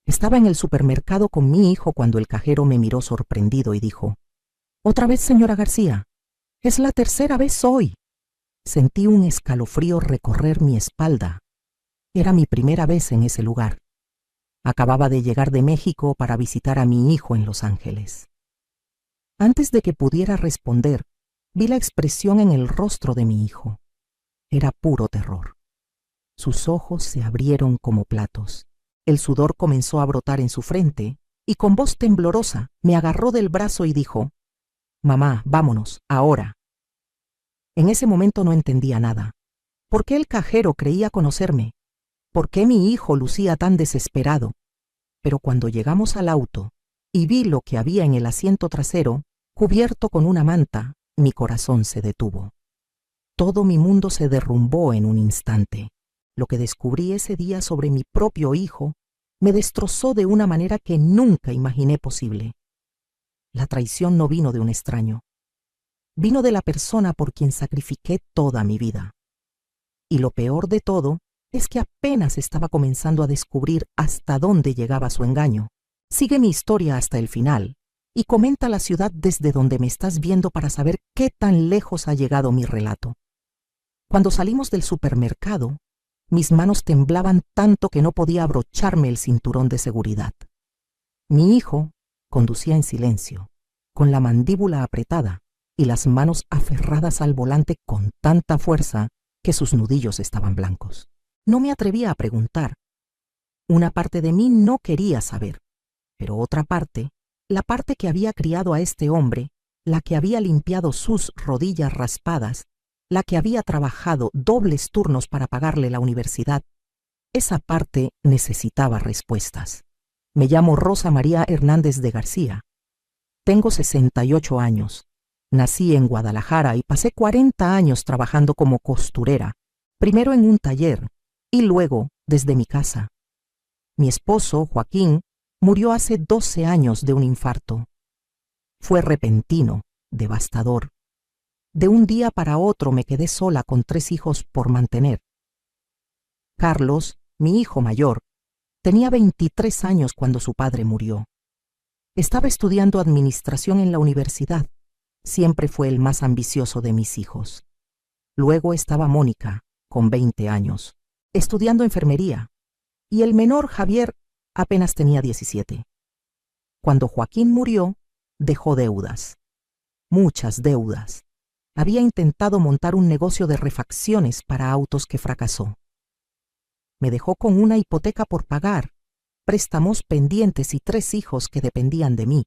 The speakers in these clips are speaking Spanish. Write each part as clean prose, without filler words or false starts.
Estaba en el supermercado con mi hijo cuando el cajero me miró sorprendido y dijo: «¿Otra vez, señora García? Es la tercera vez hoy». Sentí un escalofrío recorrer mi espalda. Era mi primera vez en ese lugar. Acababa de llegar de México para visitar a mi hijo en Los Ángeles. Antes de que pudiera responder, vi la expresión en el rostro de mi hijo. Era puro terror. Sus ojos se abrieron como platos. El sudor comenzó a brotar en su frente y con voz temblorosa me agarró del brazo y dijo: «Mamá, vámonos, ahora». En ese momento no entendía nada. ¿Por qué el cajero creía conocerme? ¿Por qué mi hijo lucía tan desesperado? Pero cuando llegamos al auto y vi lo que había en el asiento trasero, cubierto con una manta, mi corazón se detuvo. Todo mi mundo se derrumbó en un instante. Lo que descubrí ese día sobre mi propio hijo me destrozó de una manera que nunca imaginé posible. La traición no vino de un extraño. Vino de la persona por quien sacrifiqué toda mi vida. Y lo peor de todo es que apenas estaba comenzando a descubrir hasta dónde llegaba su engaño. Sigue mi historia hasta el final y comenta la ciudad desde donde me estás viendo para saber qué tan lejos ha llegado mi relato. Cuando salimos del supermercado, mis manos temblaban tanto que no podía abrocharme el cinturón de seguridad. Mi hijo conducía en silencio, con la mandíbula apretada y las manos aferradas al volante con tanta fuerza que sus nudillos estaban blancos. No me atrevía a preguntar. Una parte de mí no quería saber, pero otra parte, la parte que había criado a este hombre, la que había limpiado sus rodillas raspadas, la que había trabajado dobles turnos para pagarle la universidad, esa parte necesitaba respuestas. Me llamo Rosa María Hernández de García. Tengo 68 años. Nací en Guadalajara y pasé 40 años trabajando como costurera, primero en un taller y luego desde mi casa. Mi esposo, Joaquín, murió hace 12 años de un infarto. Fue repentino, devastador. De un día para otro me quedé sola con 3 hijos por mantener. Carlos, mi hijo mayor, tenía 23 años cuando su padre murió. Estaba estudiando administración en la universidad. Siempre fue el más ambicioso de mis hijos. Luego estaba Mónica, con 20 años, estudiando enfermería, y el menor, Javier, apenas tenía 17. Cuando Joaquín murió, dejó deudas. Muchas deudas. Había intentado montar un negocio de refacciones para autos que fracasó. Me dejó con una hipoteca por pagar, préstamos pendientes y 3 hijos que dependían de mí.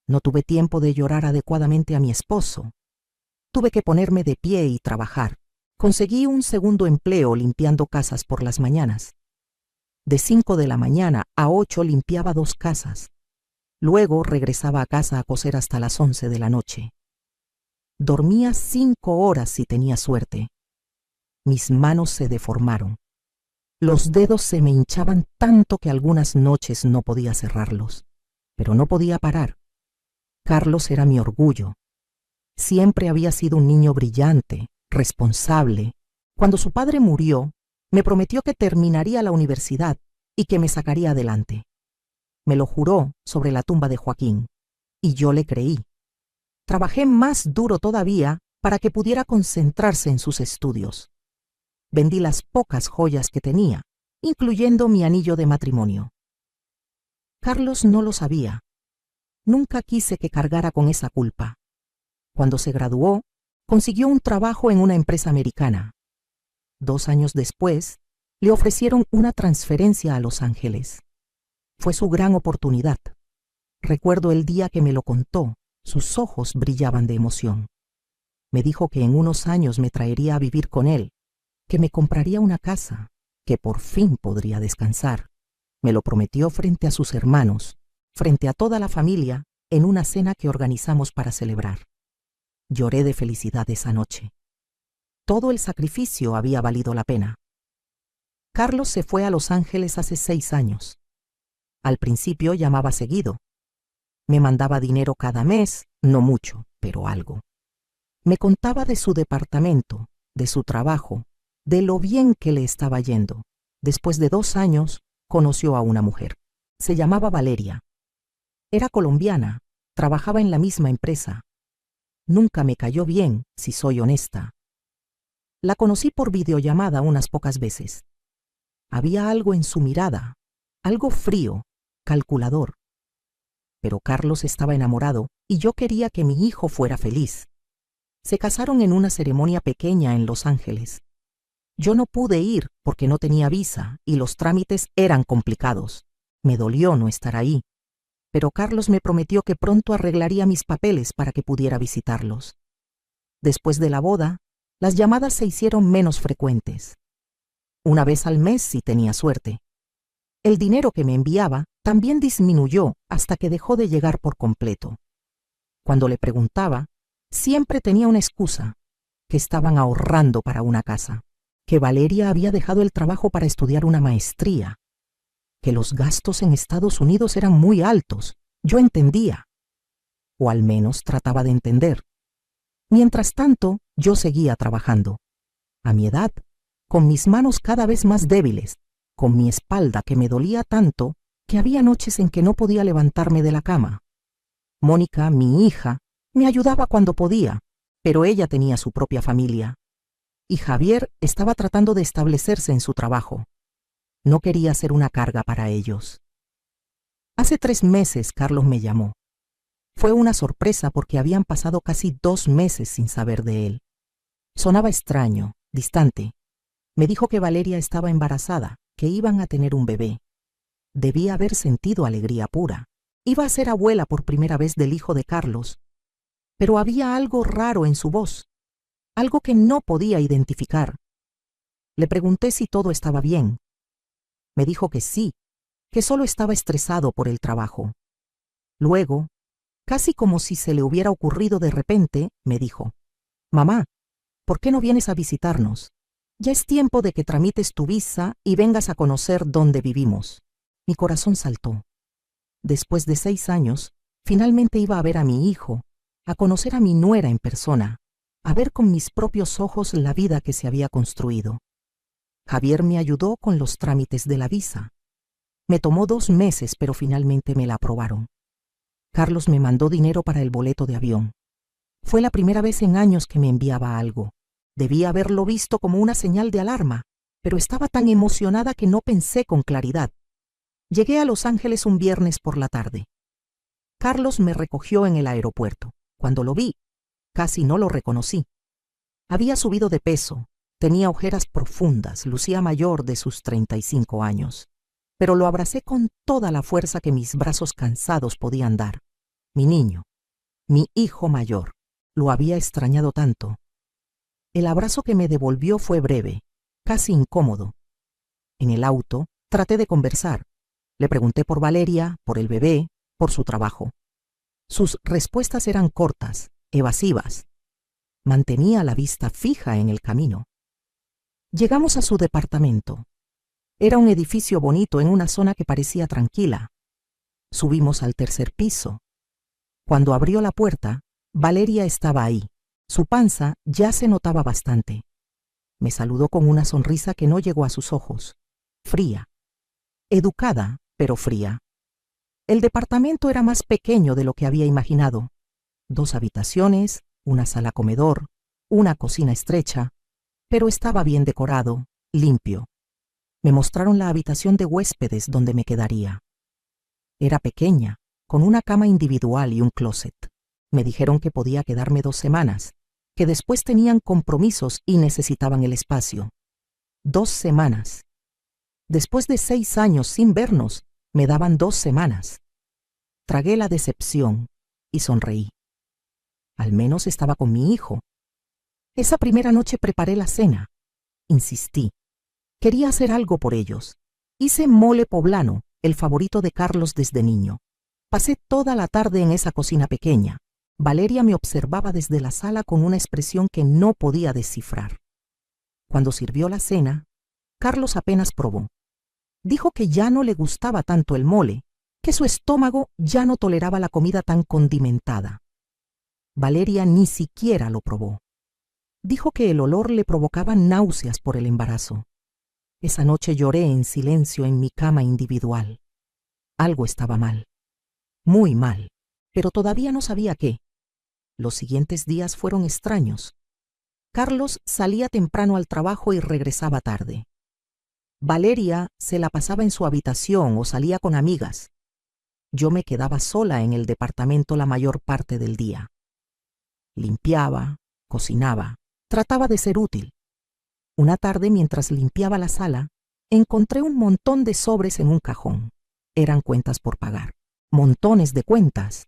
No tuve tiempo de llorar adecuadamente a mi esposo. Tuve que ponerme de pie y trabajar. Conseguí un segundo empleo limpiando casas por las mañanas. De 5 de la mañana a 8 limpiaba 2 casas. Luego regresaba a casa a coser hasta las 11 de la noche. Dormía 5 horas si tenía suerte. Mis manos se deformaron. Los dedos se me hinchaban tanto que algunas noches no podía cerrarlos. Pero no podía parar. Carlos era mi orgullo. Siempre había sido un niño brillante, responsable. Cuando su padre murió, me prometió que terminaría la universidad y que me sacaría adelante. Me lo juró sobre la tumba de Joaquín, y yo le creí. Trabajé más duro todavía para que pudiera concentrarse en sus estudios. Vendí las pocas joyas que tenía, incluyendo mi anillo de matrimonio. Carlos no lo sabía. Nunca quise que cargara con esa culpa. Cuando se graduó, consiguió un trabajo en una empresa americana. 2 años después, le ofrecieron una transferencia a Los Ángeles. Fue su gran oportunidad. Recuerdo el día que me lo contó. Sus ojos brillaban de emoción. Me dijo que en unos años me traería a vivir con él, que me compraría una casa, que por fin podría descansar. Me lo prometió frente a sus hermanos, frente a toda la familia, en una cena que organizamos para celebrar. Lloré de felicidad esa noche. Todo el sacrificio había valido la pena. Carlos se fue a Los Ángeles hace 6 años. Al principio llamaba seguido. Me mandaba dinero cada mes, no mucho, pero algo. Me contaba de su departamento, de su trabajo, de lo bien que le estaba yendo. Después de 2 años, conoció a una mujer. Se llamaba Valeria. Era colombiana, trabajaba en la misma empresa. Nunca me cayó bien, si soy honesta. La conocí por videollamada unas pocas veces. Había algo en su mirada, algo frío, calculador. Pero Carlos estaba enamorado y yo quería que mi hijo fuera feliz. Se casaron en una ceremonia pequeña en Los Ángeles. Yo no pude ir porque no tenía visa y los trámites eran complicados. Me dolió no estar ahí, pero Carlos me prometió que pronto arreglaría mis papeles para que pudiera visitarlos. Después de la boda, las llamadas se hicieron menos frecuentes. Una vez al mes si tenía suerte. El dinero que me enviaba también disminuyó hasta que dejó de llegar por completo. Cuando le preguntaba, siempre tenía una excusa, que estaban ahorrando para una casa, que Valeria había dejado el trabajo para estudiar una maestría, que los gastos en Estados Unidos eran muy altos. Yo entendía, o al menos trataba de entender. Mientras tanto, yo seguía trabajando. A mi edad, con mis manos cada vez más débiles, con mi espalda que me dolía tanto que había noches en que no podía levantarme de la cama. Mónica, mi hija, me ayudaba cuando podía, pero ella tenía su propia familia. Y Javier estaba tratando de establecerse en su trabajo. No quería ser una carga para ellos. Hace 3 meses Carlos me llamó. Fue una sorpresa porque habían pasado casi 2 meses sin saber de él. Sonaba extraño, distante. Me dijo que Valeria estaba embarazada, que iban a tener un bebé. Debía haber sentido alegría pura. Iba a ser abuela por primera vez del hijo de Carlos. Pero había algo raro en su voz, algo que no podía identificar. Le pregunté si todo estaba bien. Me dijo que sí, que solo estaba estresado por el trabajo. Luego, casi como si se le hubiera ocurrido de repente, me dijo: «Mamá, ¿por qué no vienes a visitarnos? Ya es tiempo de que tramites tu visa y vengas a conocer dónde vivimos». Mi corazón saltó. Después de 6 años, finalmente iba a ver a mi hijo, a conocer a mi nuera en persona, a ver con mis propios ojos la vida que se había construido. Javier me ayudó con los trámites de la visa. Me tomó 2 meses, pero finalmente me la aprobaron. Carlos me mandó dinero para el boleto de avión. Fue la primera vez en años que me enviaba algo. Debía haberlo visto como una señal de alarma, pero estaba tan emocionada que no pensé con claridad. Llegué a Los Ángeles un viernes por la tarde. Carlos me recogió en el aeropuerto. Cuando lo vi, casi no lo reconocí. Había subido de peso, tenía ojeras profundas, lucía mayor de sus 35 años. Pero lo abracé con toda la fuerza que mis brazos cansados podían dar. Mi niño, mi hijo mayor, lo había extrañado tanto. El abrazo que me devolvió fue breve, casi incómodo. En el auto traté de conversar. Le pregunté por Valeria, por el bebé, por su trabajo. Sus respuestas eran cortas, evasivas. Mantenía la vista fija en el camino. Llegamos a su departamento. Era un edificio bonito en una zona que parecía tranquila. Subimos al 3er piso. Cuando abrió la puerta, Valeria estaba ahí. Su panza ya se notaba bastante. Me saludó con una sonrisa que no llegó a sus ojos. Fría. Educada, pero fría. El departamento era más pequeño de lo que había imaginado. 2 habitaciones, una sala comedor, una cocina estrecha, pero estaba bien decorado, limpio. Me mostraron la habitación de huéspedes donde me quedaría. Era pequeña, con una cama individual y un closet. Me dijeron que podía quedarme 2 semanas, que después tenían compromisos y necesitaban el espacio. 2 semanas. Después de 6 años sin vernos, me daban 2 semanas. Tragué la decepción y sonreí. Al menos estaba con mi hijo. Esa primera noche preparé la cena. Insistí. Quería hacer algo por ellos. Hice mole poblano, el favorito de Carlos desde niño. Pasé toda la tarde en esa cocina pequeña. Valeria me observaba desde la sala con una expresión que no podía descifrar. Cuando sirvió la cena, Carlos apenas probó. Dijo que ya no le gustaba tanto el mole, que su estómago ya no toleraba la comida tan condimentada. Valeria ni siquiera lo probó. Dijo que el olor le provocaba náuseas por el embarazo. Esa noche lloré en silencio en mi cama individual. Algo estaba mal, muy mal, pero todavía no sabía qué. Los siguientes días fueron extraños. Carlos salía temprano al trabajo y regresaba tarde. Valeria se la pasaba en su habitación o salía con amigas. Yo me quedaba sola en el departamento la mayor parte del día. Limpiaba, cocinaba, trataba de ser útil. Una tarde, mientras limpiaba la sala, encontré un montón de sobres en un cajón. Eran cuentas por pagar. Montones de cuentas.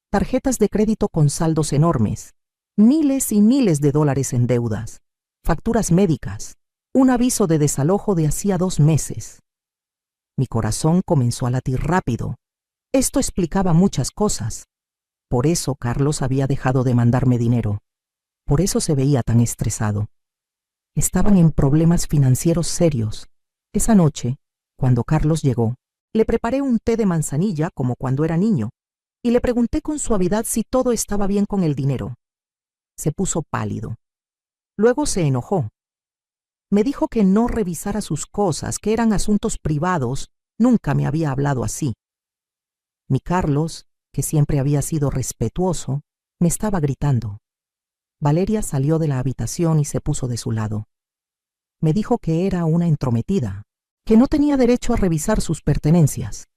Tarjetas de crédito con saldos enormes. Miles y miles de dólares en deudas. Facturas médicas. Un aviso de desalojo de hacía 2 meses. Mi corazón comenzó a latir rápido. Esto explicaba muchas cosas. Por eso Carlos había dejado de mandarme dinero. Por eso se veía tan estresado. Estaban en problemas financieros serios. Esa noche, cuando Carlos llegó, le preparé un té de manzanilla como cuando era niño y le pregunté con suavidad si todo estaba bien con el dinero. Se puso pálido. Luego se enojó. Me dijo que no revisara sus cosas, que eran asuntos privados. Nunca me había hablado así. Mi Carlos, que siempre había sido respetuoso, me estaba gritando. Valeria salió de la habitación y se puso de su lado. Me dijo que era una entrometida, que no tenía derecho a revisar sus pertenencias.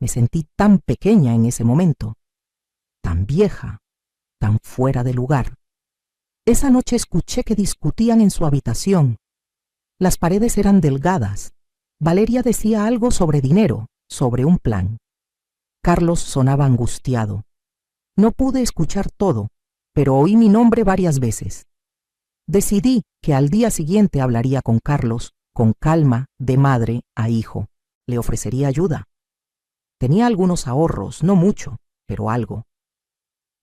Me sentí tan pequeña en ese momento, tan vieja, tan fuera de lugar. Esa noche escuché que discutían en su habitación. Las paredes eran delgadas. Valeria decía algo sobre dinero, sobre un plan. Carlos sonaba angustiado. No pude escuchar todo, pero oí mi nombre varias veces. Decidí que al día siguiente hablaría con Carlos, con calma, de madre a hijo. Le ofrecería ayuda. Tenía algunos ahorros, no mucho, pero algo.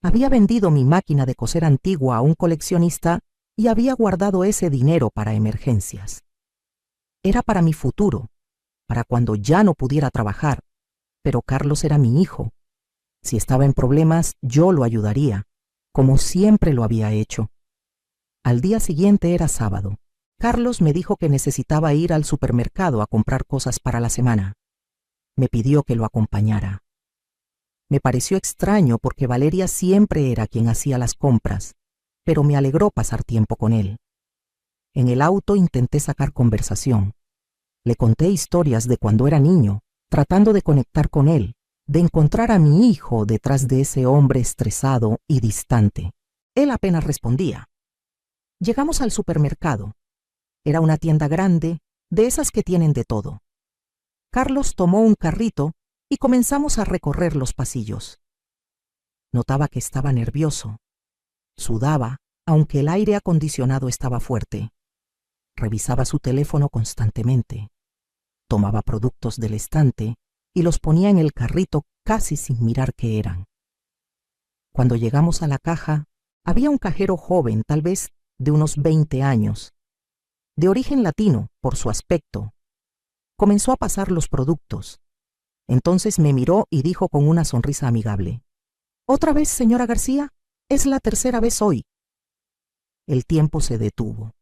Había vendido mi máquina de coser antigua a un coleccionista y había guardado ese dinero para emergencias. Era para mi futuro, para cuando ya no pudiera trabajar, pero Carlos era mi hijo. Si estaba en problemas, yo lo ayudaría, como siempre lo había hecho. Al día siguiente era sábado. Carlos me dijo que necesitaba ir al supermercado a comprar cosas para la semana. Me pidió que lo acompañara. Me pareció extraño porque Valeria siempre era quien hacía las compras, pero me alegró pasar tiempo con él. En el auto intenté sacar conversación. Le conté historias de cuando era niño, tratando de conectar con él, de encontrar a mi hijo detrás de ese hombre estresado y distante. Él apenas respondía. Llegamos al supermercado. Era una tienda grande, de esas que tienen de todo. Carlos tomó un carrito y comenzamos a recorrer los pasillos. Notaba que estaba nervioso. Sudaba, aunque el aire acondicionado estaba fuerte. Revisaba su teléfono constantemente. Tomaba productos del estante y los ponía en el carrito casi sin mirar qué eran. Cuando llegamos a la caja, había un cajero joven, tal vez de unos 20 años, de origen latino por su aspecto. Comenzó a pasar los productos. Entonces me miró y dijo con una sonrisa amigable: «¿Otra vez, señora García? Es la tercera vez hoy». El tiempo se detuvo.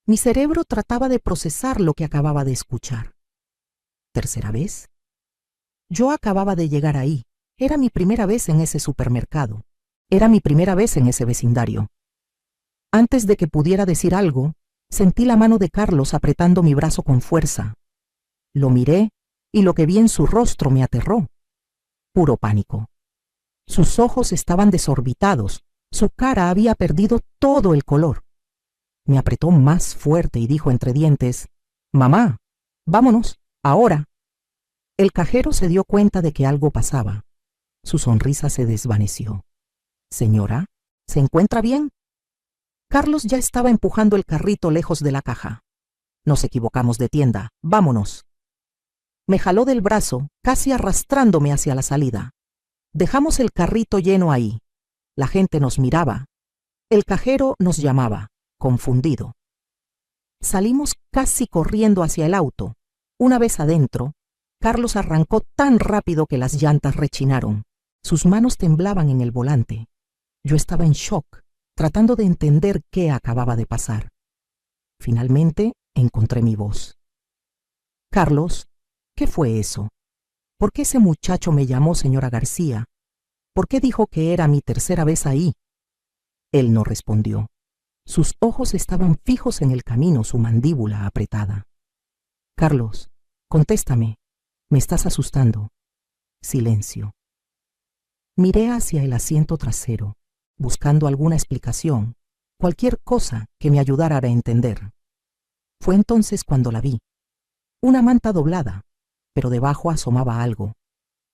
Mi cerebro trataba de procesar lo que acababa de escuchar. ¿Tercera vez? Yo acababa de llegar ahí. Era mi primera vez en ese supermercado. Era mi primera vez en ese vecindario. Antes de que pudiera decir algo, sentí la mano de Carlos apretando mi brazo con fuerza. Lo miré y lo que vi en su rostro me aterró. Puro pánico. Sus ojos estaban desorbitados. Su cara había perdido todo el color. Me apretó más fuerte y dijo entre dientes: «Mamá, vámonos, ahora». El cajero se dio cuenta de que algo pasaba. Su sonrisa se desvaneció. «Señora, ¿se encuentra bien?» Carlos ya estaba empujando el carrito lejos de la caja. «Nos equivocamos de tienda, vámonos». Me jaló del brazo, casi arrastrándome hacia la salida. Dejamos el carrito lleno ahí. La gente nos miraba. El cajero nos llamaba, confundido. Salimos casi corriendo hacia el auto. Una vez adentro, Carlos arrancó tan rápido que las llantas rechinaron. Sus manos temblaban en el volante. Yo estaba en shock, tratando de entender qué acababa de pasar. Finalmente encontré mi voz. «Carlos, ¿qué fue eso?» ¿Por qué ese muchacho me llamó señora García? ¿Por qué dijo que era mi tercera vez ahí? Él no respondió. Sus ojos estaban fijos en el camino, su mandíbula apretada. Carlos, contéstame. Me estás asustando. Silencio. Miré hacia el asiento trasero, buscando alguna explicación, cualquier cosa que me ayudara a entender. Fue entonces cuando la vi. Una manta doblada, pero debajo asomaba algo.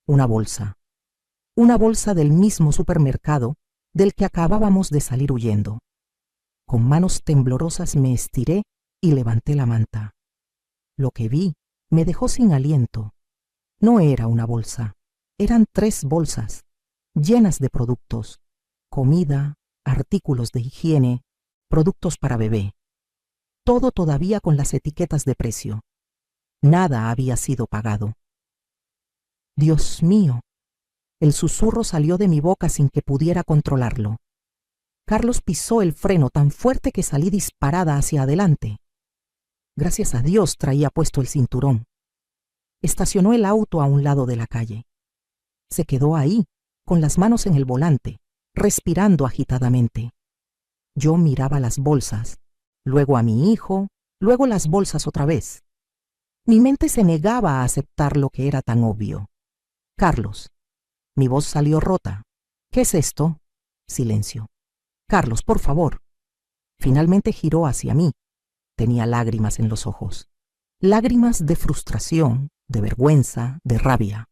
Una bolsa. Una bolsa del mismo supermercado del que acabábamos de salir huyendo. Con manos temblorosas me estiré y levanté la manta. Lo que vi me dejó sin aliento. No era una bolsa, eran 3 bolsas, llenas de productos, comida, artículos de higiene, productos para bebé. Todo todavía con las etiquetas de precio. Nada había sido pagado. Dios mío, el susurro salió de mi boca sin que pudiera controlarlo. Carlos pisó el freno tan fuerte que salí disparada hacia adelante. Gracias a Dios traía puesto el cinturón. Estacionó el auto a un lado de la calle. Se quedó ahí, con las manos en el volante, respirando agitadamente. Yo miraba las bolsas, luego a mi hijo, luego las bolsas otra vez. Mi mente se negaba a aceptar lo que era tan obvio. Carlos. Mi voz salió rota. ¿Qué es esto? Silencio. Carlos, por favor. Finalmente giró hacia mí. Tenía lágrimas en los ojos. Lágrimas de frustración, de vergüenza, de rabia.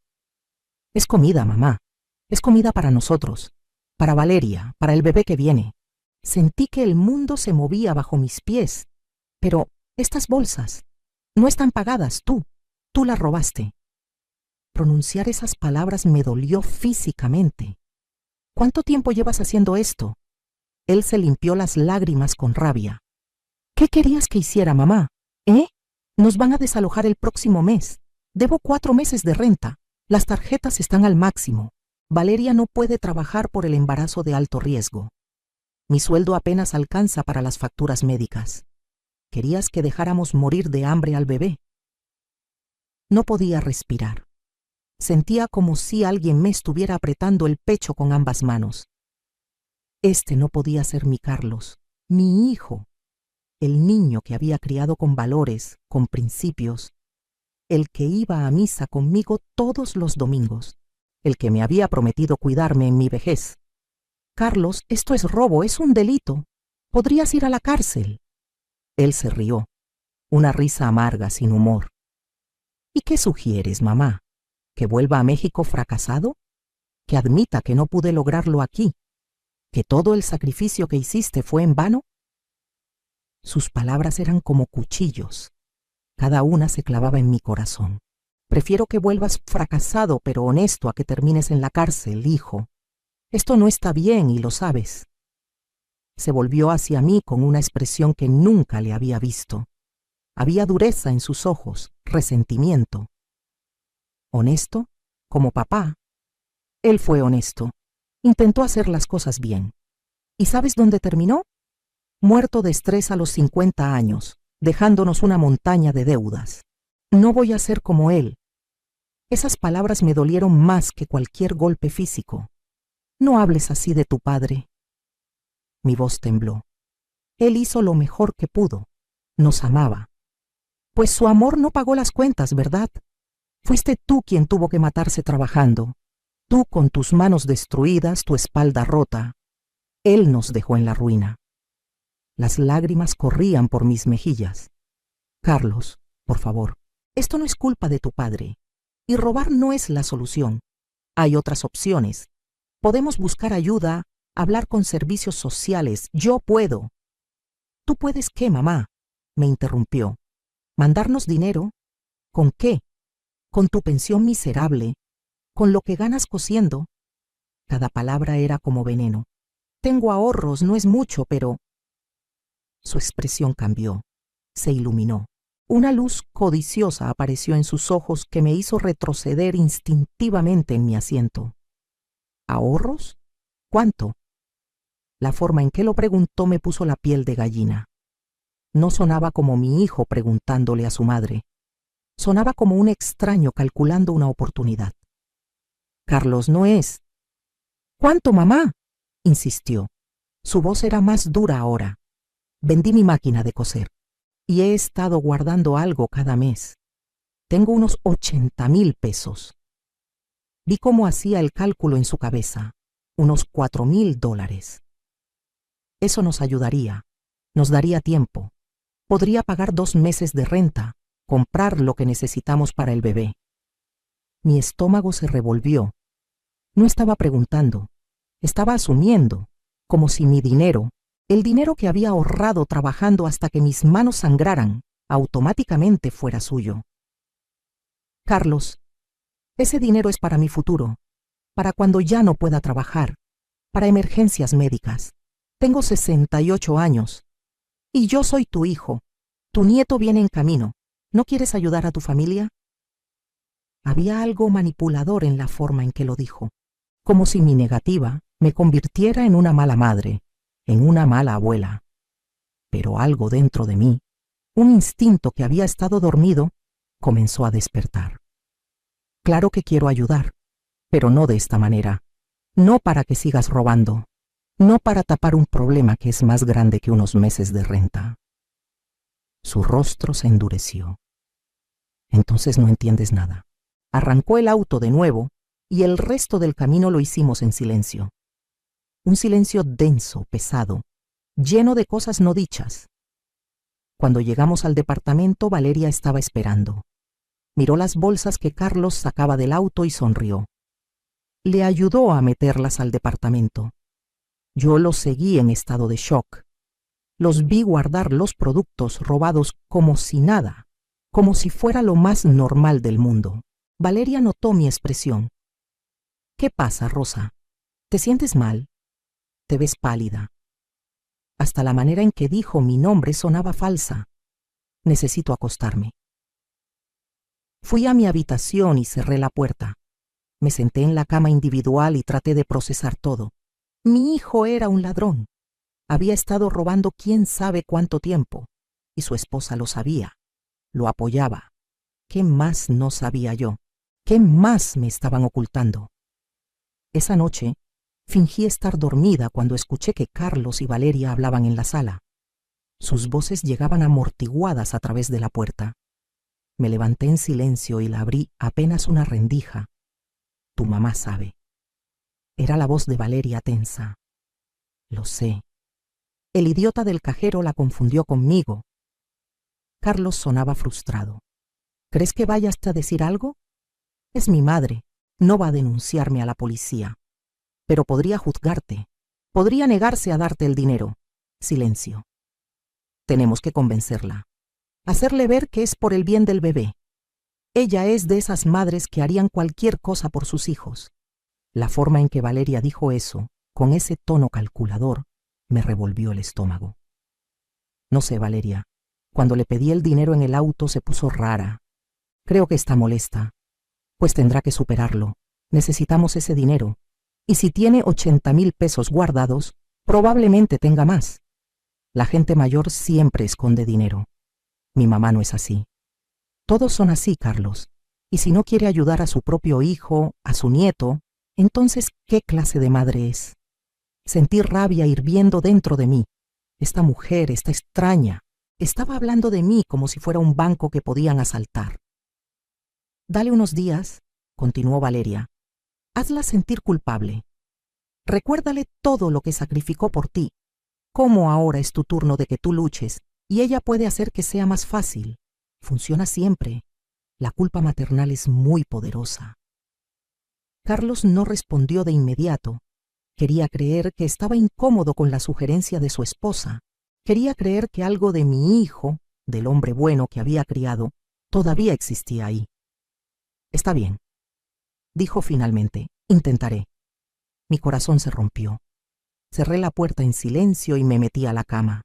Es comida, mamá. Es comida para nosotros, para Valeria, para el bebé que viene. Sentí que el mundo se movía bajo mis pies. Pero estas bolsas no están pagadas, tú las robaste. Pronunciar esas palabras me dolió físicamente. ¿Cuánto tiempo llevas haciendo esto? Él se limpió las lágrimas con rabia. ¿Qué querías que hiciera, mamá? Nos van a desalojar el próximo mes. Debo 4 meses de renta. Las tarjetas están al máximo. Valeria no puede trabajar por el embarazo de alto riesgo. Mi sueldo apenas alcanza para las facturas médicas. ¿Querías que dejáramos morir de hambre al bebé? No podía respirar. Sentía como si alguien me estuviera apretando el pecho con ambas manos. Este no podía ser mi Carlos, mi hijo, el niño que había criado con valores, con principios, el que iba a misa conmigo todos los domingos, el que me había prometido cuidarme en mi vejez. Carlos, esto es robo, es un delito. Podrías ir a la cárcel. Él se rió, una risa amarga, sin humor. ¿Y qué sugieres, mamá? ¿Que vuelva a México fracasado? ¿Que admita que no pude lograrlo aquí? ¿Que todo el sacrificio que hiciste fue en vano? Sus palabras eran como cuchillos. Cada una se clavaba en mi corazón. Prefiero que vuelvas fracasado pero honesto a que termines en la cárcel, hijo. Esto no está bien y lo sabes. Se volvió hacia mí con una expresión que nunca le había visto. Había dureza en sus ojos, resentimiento. ¿Honesto? Como papá. Él fue honesto. Intentó hacer las cosas bien. ¿Y sabes dónde terminó? Muerto de estrés a los 50 años, dejándonos una montaña de deudas. No voy a ser como él. Esas palabras me dolieron más que cualquier golpe físico. No hables así de tu padre. Mi voz tembló. Él hizo lo mejor que pudo. Nos amaba. Pues su amor no pagó las cuentas, ¿verdad? Fuiste tú quien tuvo que matarse trabajando. Tú con tus manos destruidas, tu espalda rota. Él nos dejó en la ruina. Las lágrimas corrían por mis mejillas. Carlos, por favor, esto no es culpa de tu padre. Y robar no es la solución. Hay otras opciones. Podemos buscar ayuda, hablar con servicios sociales. Yo puedo. ¿Tú puedes qué, mamá? Me interrumpió. ¿Mandarnos dinero? ¿Con qué? ¿Con tu pensión miserable? ¿Con lo que ganas cosiendo? Cada palabra era como veneno. Tengo ahorros, no es mucho, pero... Su expresión cambió. Se iluminó. Una luz codiciosa apareció en sus ojos que me hizo retroceder instintivamente en mi asiento. ¿Ahorros? ¿Cuánto? La forma en que lo preguntó me puso la piel de gallina. No sonaba como mi hijo preguntándole a su madre. Sonaba como un extraño calculando una oportunidad. Carlos, no es. ¿Cuánto, mamá? Insistió. Su voz era más dura ahora. Vendí mi máquina de coser y he estado guardando algo cada mes. Tengo unos 80,000 pesos. Vi cómo hacía el cálculo en su cabeza. Unos $4,000. Eso nos ayudaría. Nos daría tiempo. Podría pagar 2 meses de renta, comprar lo que necesitamos para el bebé. Mi estómago se revolvió. No estaba preguntando. Estaba asumiendo, como si mi dinero, el dinero que había ahorrado trabajando hasta que mis manos sangraran, automáticamente fuera suyo. Carlos, ese dinero es para mi futuro, para cuando ya no pueda trabajar, para emergencias médicas. Tengo 68 años. Y yo soy tu hijo. Tu nieto viene en camino. ¿No quieres ayudar a tu familia? Había algo manipulador en la forma en que lo dijo, como si mi negativa me convirtiera en una mala madre, en una mala abuela. Pero algo dentro de mí, un instinto que había estado dormido, comenzó a despertar. Claro que quiero ayudar, pero no de esta manera. No para que sigas robando. No para tapar un problema que es más grande que unos meses de renta. Su rostro se endureció. Entonces no entiendes nada. Arrancó el auto de nuevo y el resto del camino lo hicimos en silencio. Un silencio denso, pesado, lleno de cosas no dichas. Cuando llegamos al departamento, Valeria estaba esperando. Miró las bolsas que Carlos sacaba del auto y sonrió. Le ayudó a meterlas al departamento. Yo los seguí en estado de shock. Los vi guardar los productos robados como si nada, como si fuera lo más normal del mundo. Valeria notó mi expresión. ¿Qué pasa, Rosa? ¿Te sientes mal? Te ves pálida. Hasta la manera en que dijo mi nombre sonaba falsa. Necesito acostarme. Fui a mi habitación y cerré la puerta. Me senté en la cama individual y traté de procesar todo. Mi hijo era un ladrón. Había estado robando quién sabe cuánto tiempo, y su esposa lo sabía. Lo apoyaba. ¿Qué más no sabía yo? ¿Qué más me estaban ocultando? Esa noche, fingí estar dormida cuando escuché que Carlos y Valeria hablaban en la sala. Sus voces llegaban amortiguadas a través de la puerta. Me levanté en silencio y la abrí apenas una rendija. Tu mamá sabe. Era la voz de Valeria tensa. Lo sé. El idiota del cajero la confundió conmigo. Carlos sonaba frustrado. ¿Crees que vaya hasta decir algo? Es mi madre. No va a denunciarme a la policía. Pero podría juzgarte. Podría negarse a darte el dinero. Silencio. Tenemos que convencerla. Hacerle ver que es por el bien del bebé. Ella es de esas madres que harían cualquier cosa por sus hijos. La forma en que Valeria dijo eso, con ese tono calculador, me revolvió el estómago. No sé, Valeria. Cuando le pedí el dinero en el auto se puso rara. Creo que está molesta. Pues tendrá que superarlo. Necesitamos ese dinero. Y si tiene 80,000 pesos guardados, probablemente tenga más. La gente mayor siempre esconde dinero. Mi mamá no es así. Todos son así, Carlos. Y si no quiere ayudar a su propio hijo, a su nieto, entonces, ¿qué clase de madre es? Sentí rabia hirviendo dentro de mí. Esta mujer, esta extraña, estaba hablando de mí como si fuera un banco que podían asaltar. Dale unos días, continuó Valeria. Hazla sentir culpable. Recuérdale todo lo que sacrificó por ti. Cómo ahora es tu turno de que tú luches y ella puede hacer que sea más fácil. Funciona siempre. La culpa maternal es muy poderosa. Carlos no respondió de inmediato. Quería creer que estaba incómodo con la sugerencia de su esposa. Quería creer que algo de mi hijo, del hombre bueno que había criado, todavía existía ahí. Está bien, dijo finalmente. Intentaré. Mi corazón se rompió. Cerré la puerta en silencio y me metí a la cama.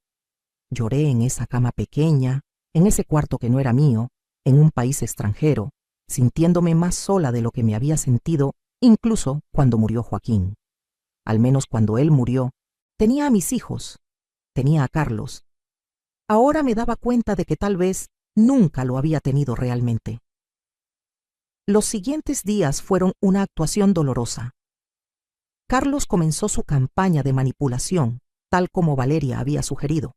Lloré en esa cama pequeña, en ese cuarto que no era mío, en un país extranjero, sintiéndome más sola de lo que me había sentido incluso cuando murió Joaquín. Al menos cuando él murió, tenía a mis hijos, tenía a Carlos. Ahora me daba cuenta de que tal vez nunca lo había tenido realmente. Los siguientes días fueron una actuación dolorosa. Carlos comenzó su campaña de manipulación, tal como Valeria había sugerido.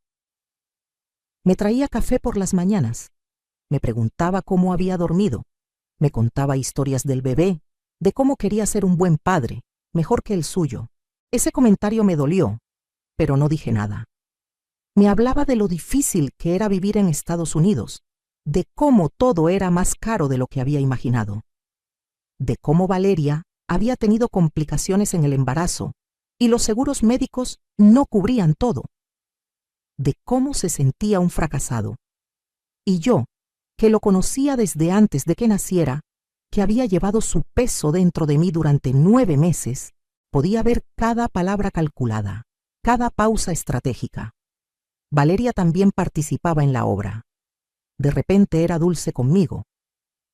Me traía café por las mañanas, me preguntaba cómo había dormido, me contaba historias del bebé, de cómo quería ser un buen padre, mejor que el suyo. Ese comentario me dolió, pero no dije nada. Me hablaba de lo difícil que era vivir en Estados Unidos, de cómo todo era más caro de lo que había imaginado, de cómo Valeria había tenido complicaciones en el embarazo y los seguros médicos no cubrían todo, de cómo se sentía un fracasado. Y yo, que lo conocía desde antes de que naciera, que había llevado su peso dentro de mí durante 9 meses, podía ver cada palabra calculada, cada pausa estratégica. Valeria también participaba en la obra. De repente era dulce conmigo.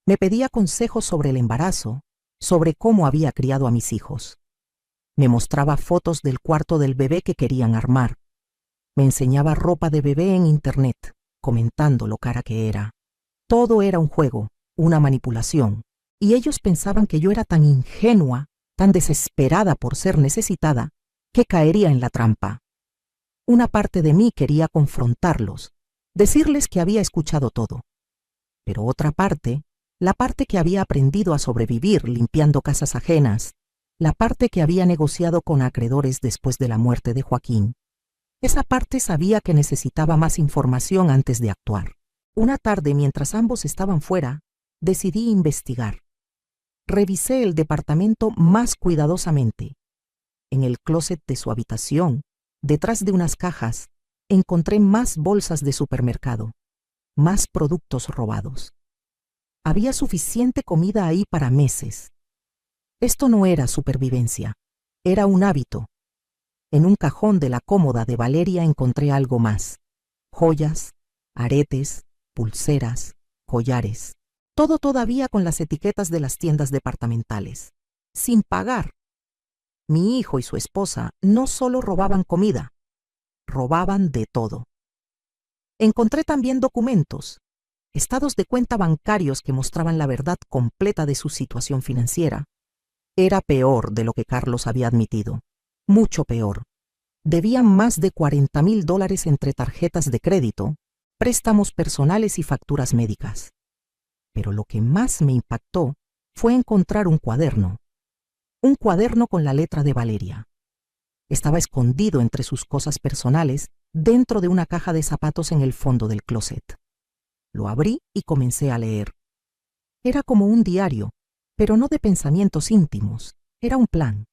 Me pedía consejos sobre el embarazo, sobre cómo había criado a mis hijos. Me mostraba fotos del cuarto del bebé que querían armar. Me enseñaba ropa de bebé en internet, comentando lo cara que era. Todo era un juego, una manipulación, y ellos pensaban que yo era tan ingenua, tan desesperada por ser necesitada, que caería en la trampa. Una parte de mí quería confrontarlos, decirles que había escuchado todo. Pero otra parte, la parte que había aprendido a sobrevivir limpiando casas ajenas, la parte que había negociado con acreedores después de la muerte de Joaquín, esa parte sabía que necesitaba más información antes de actuar. Una tarde, mientras ambos estaban fuera, decidí investigar. Revisé el departamento más cuidadosamente. En el closet de su habitación, detrás de unas cajas, encontré más bolsas de supermercado, más productos robados. Había suficiente comida ahí para meses. Esto no era supervivencia, era un hábito. En un cajón de la cómoda de Valeria encontré algo más: joyas, aretes, pulseras, collares. Todo todavía con las etiquetas de las tiendas departamentales. Sin pagar. Mi hijo y su esposa no solo robaban comida, robaban de todo. Encontré también documentos, estados de cuenta bancarios que mostraban la verdad completa de su situación financiera. Era peor de lo que Carlos había admitido, mucho peor. Debían más de $40,000 entre tarjetas de crédito, préstamos personales y facturas médicas. Pero lo que más me impactó fue encontrar un cuaderno con la letra de Valeria. Estaba escondido entre sus cosas personales, dentro de una caja de zapatos en el fondo del closet. Lo abrí y comencé a leer. Era como un diario, pero no de pensamientos íntimos. Era un plan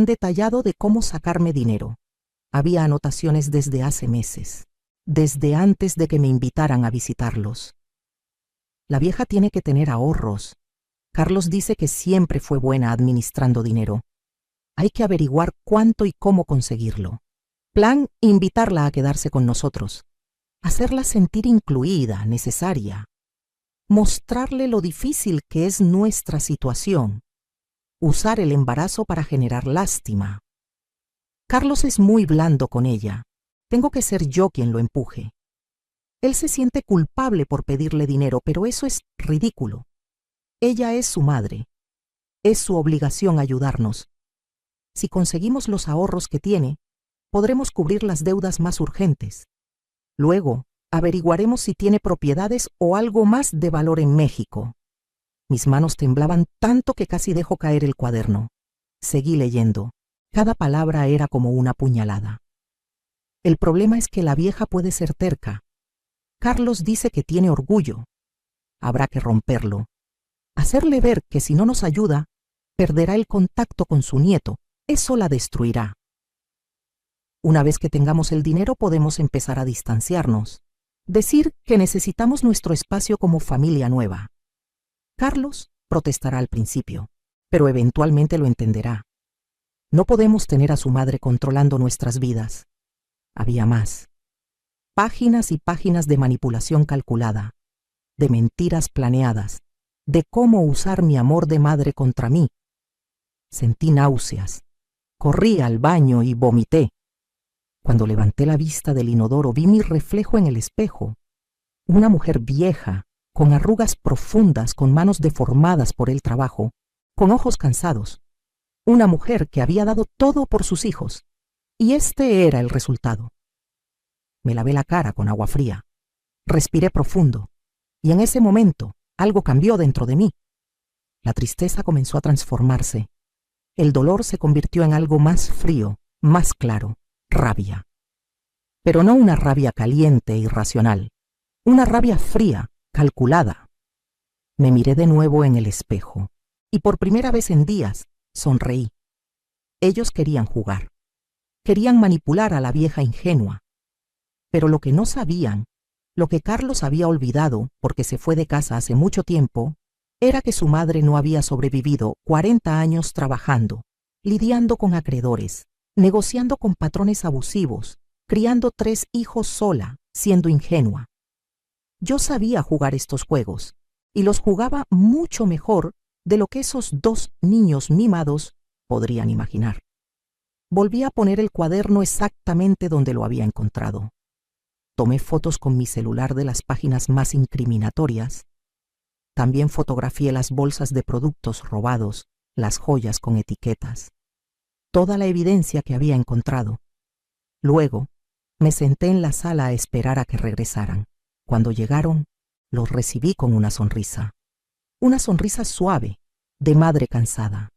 detallado de cómo sacarme dinero. Había anotaciones desde hace meses, desde antes de que me invitaran a visitarlos. La vieja tiene que tener ahorros. Carlos dice que siempre fue buena administrando dinero. Hay que averiguar cuánto y cómo conseguirlo. Plan: invitarla a quedarse con nosotros. Hacerla sentir incluida, necesaria. Mostrarle lo difícil que es nuestra situación. Usar el embarazo para generar lástima. Carlos es muy blando con ella. Tengo que ser yo quien lo empuje. Él se siente culpable por pedirle dinero, pero eso es ridículo. Ella es su madre. Es su obligación ayudarnos. Si conseguimos los ahorros que tiene, podremos cubrir las deudas más urgentes. Luego, averiguaremos si tiene propiedades o algo más de valor en México. Mis manos temblaban tanto que casi dejó caer el cuaderno. Seguí leyendo. Cada palabra era como una puñalada. El problema es que la vieja puede ser terca. Carlos dice que tiene orgullo. Habrá que romperlo. Hacerle ver que si no nos ayuda, perderá el contacto con su nieto. Eso la destruirá. Una vez que tengamos el dinero, podemos empezar a distanciarnos. Decir que necesitamos nuestro espacio como familia nueva. Carlos protestará al principio, pero eventualmente lo entenderá. No podemos tener a su madre controlando nuestras vidas. Había más. Páginas y páginas de manipulación calculada, de mentiras planeadas, de cómo usar mi amor de madre contra mí. Sentí náuseas. Corrí al baño y vomité. Cuando levanté la vista del inodoro, vi mi reflejo en el espejo. Una mujer vieja, con arrugas profundas, con manos deformadas por el trabajo, con ojos cansados. Una mujer que había dado todo por sus hijos. Y este era el resultado. Me lavé la cara con agua fría. Respiré profundo. Y en ese momento algo cambió dentro de mí. La tristeza comenzó a transformarse. El dolor se convirtió en algo más frío, más claro, rabia. Pero no una rabia caliente e irracional. Una rabia fría, calculada. Me miré de nuevo en el espejo. Y por primera vez en días, sonreí. Ellos querían jugar. Querían manipular a la vieja ingenua. Pero lo que no sabían, lo que Carlos había olvidado porque se fue de casa hace mucho tiempo, era que su madre no había sobrevivido 40 años trabajando, lidiando con acreedores, negociando con patrones abusivos, criando 3 hijos sola, siendo ingenua. Yo sabía jugar estos juegos, y los jugaba mucho mejor de lo que esos 2 niños mimados podrían imaginar. Volví a poner el cuaderno exactamente donde lo había encontrado. Tomé fotos con mi celular de las páginas más incriminatorias. También fotografié las bolsas de productos robados, las joyas con etiquetas. Toda la evidencia que había encontrado. Luego, me senté en la sala a esperar a que regresaran. Cuando llegaron, los recibí con una sonrisa. Una sonrisa suave, de madre cansada.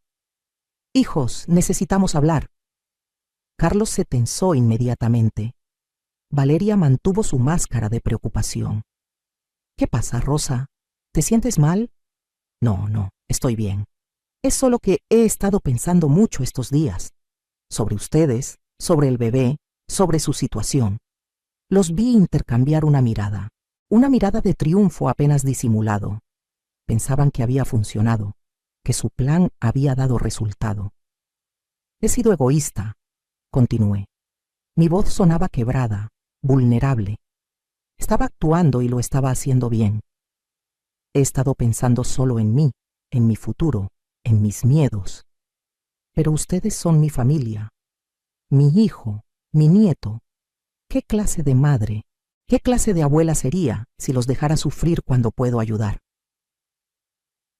«Hijos, necesitamos hablar». Carlos se tensó inmediatamente. Valeria mantuvo su máscara de preocupación. «¿Qué pasa, Rosa? ¿Te sientes mal?» No, estoy bien. Es solo que he estado pensando mucho estos días. Sobre ustedes, sobre el bebé, sobre su situación». Los vi intercambiar una mirada de triunfo apenas disimulado. Pensaban que había funcionado, que su plan había dado resultado. «He sido egoísta», continué. Mi voz sonaba quebrada, vulnerable. Estaba actuando y lo estaba haciendo bien. He estado pensando solo en mí, en mi futuro, en mis miedos. Pero ustedes son mi familia, mi hijo, mi nieto. ¿Qué clase de madre, qué clase de abuela sería si los dejara sufrir cuando puedo ayudar?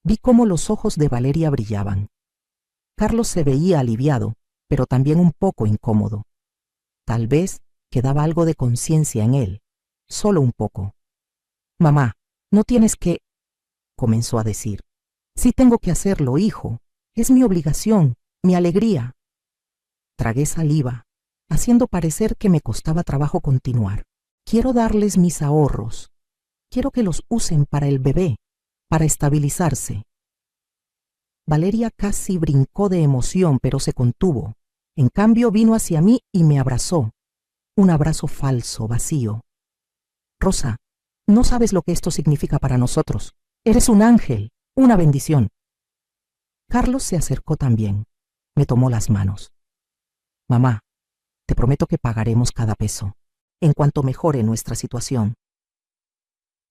Vi cómo los ojos de Valeria brillaban. Carlos se veía aliviado, pero también un poco incómodo. Tal vez quedaba algo de conciencia en él, solo un poco. «Mamá, no tienes que…», comenzó a decir. «Sí tengo que hacerlo, hijo. Es mi obligación, mi alegría». Tragué saliva, haciendo parecer que me costaba trabajo continuar. «Quiero darles mis ahorros. Quiero que los usen para el bebé, para estabilizarse». Valeria casi brincó de emoción, pero se contuvo. En cambio, vino hacia mí y me abrazó. Un abrazo falso, vacío. «Rosa, no sabes lo que esto significa para nosotros. Eres un ángel, una bendición». Carlos se acercó también. Me tomó las manos. «Mamá, te prometo que pagaremos cada peso, en cuanto mejore nuestra situación».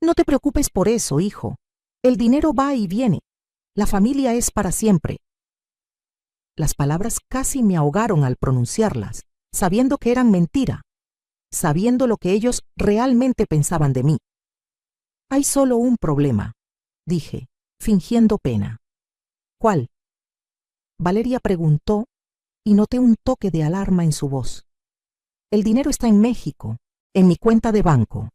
«No te preocupes por eso, hijo. El dinero va y viene. La familia es para siempre». Las palabras casi me ahogaron al pronunciarlas, sabiendo que eran mentira, sabiendo lo que ellos realmente pensaban de mí. «Hay solo un problema», dije, fingiendo pena. «¿Cuál?». Valeria preguntó y noté un toque de alarma en su voz. «El dinero está en México, en mi cuenta de banco.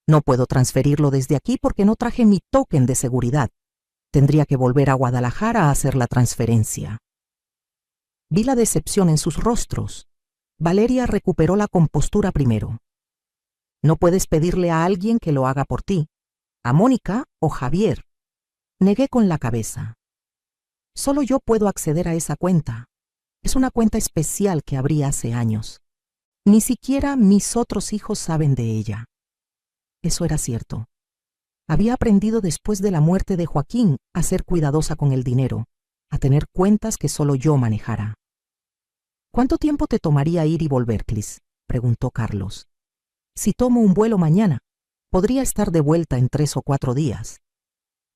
No puedo transferirlo desde aquí porque no traje mi token de seguridad. Tendría que volver a Guadalajara a hacer la transferencia». Vi la decepción en sus rostros. Valeria recuperó la compostura primero. «No puedes pedirle a alguien que lo haga por ti, a Mónica o Javier». Negué con la cabeza. «Solo yo puedo acceder a esa cuenta. Es una cuenta especial que abrí hace años. Ni siquiera mis otros hijos saben de ella». Eso era cierto. Había aprendido después de la muerte de Joaquín a ser cuidadosa con el dinero, a tener cuentas que solo yo manejara. «¿Cuánto tiempo te tomaría ir y volver, Clis?», preguntó Carlos. «Si tomo un vuelo mañana, podría estar de vuelta en 3 o 4 días.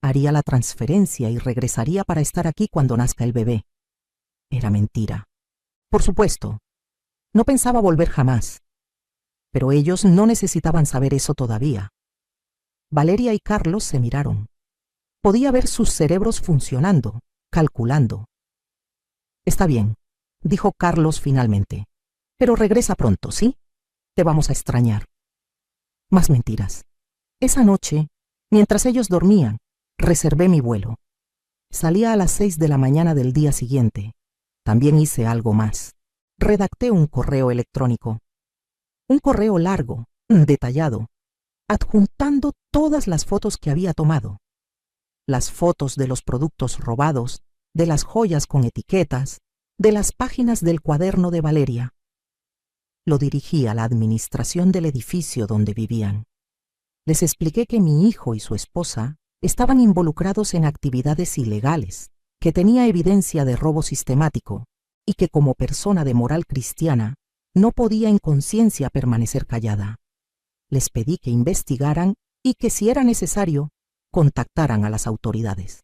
Haría la transferencia y regresaría para estar aquí cuando nazca el bebé». Era mentira. Por supuesto. No pensaba volver jamás. Pero ellos no necesitaban saber eso todavía. Valeria y Carlos se miraron. Podía ver sus cerebros funcionando, calculando. «Está bien», dijo Carlos finalmente. «Pero regresa pronto, ¿sí? Te vamos a extrañar». Más mentiras. Esa noche, mientras ellos dormían, reservé mi vuelo. Salía a las 6 de la mañana del día siguiente. También hice algo más. Redacté un correo electrónico. Un correo largo, detallado, adjuntando todas las fotos que había tomado. Las fotos de los productos robados, de las joyas con etiquetas, de las páginas del cuaderno de Valeria. Lo dirigí a la administración del edificio donde vivían. Les expliqué que mi hijo y su esposa estaban involucrados en actividades ilegales, que tenía evidencia de robo sistemático y que como persona de moral cristiana no podía en conciencia permanecer callada. Les pedí que investigaran y que, si era necesario, contactaran a las autoridades.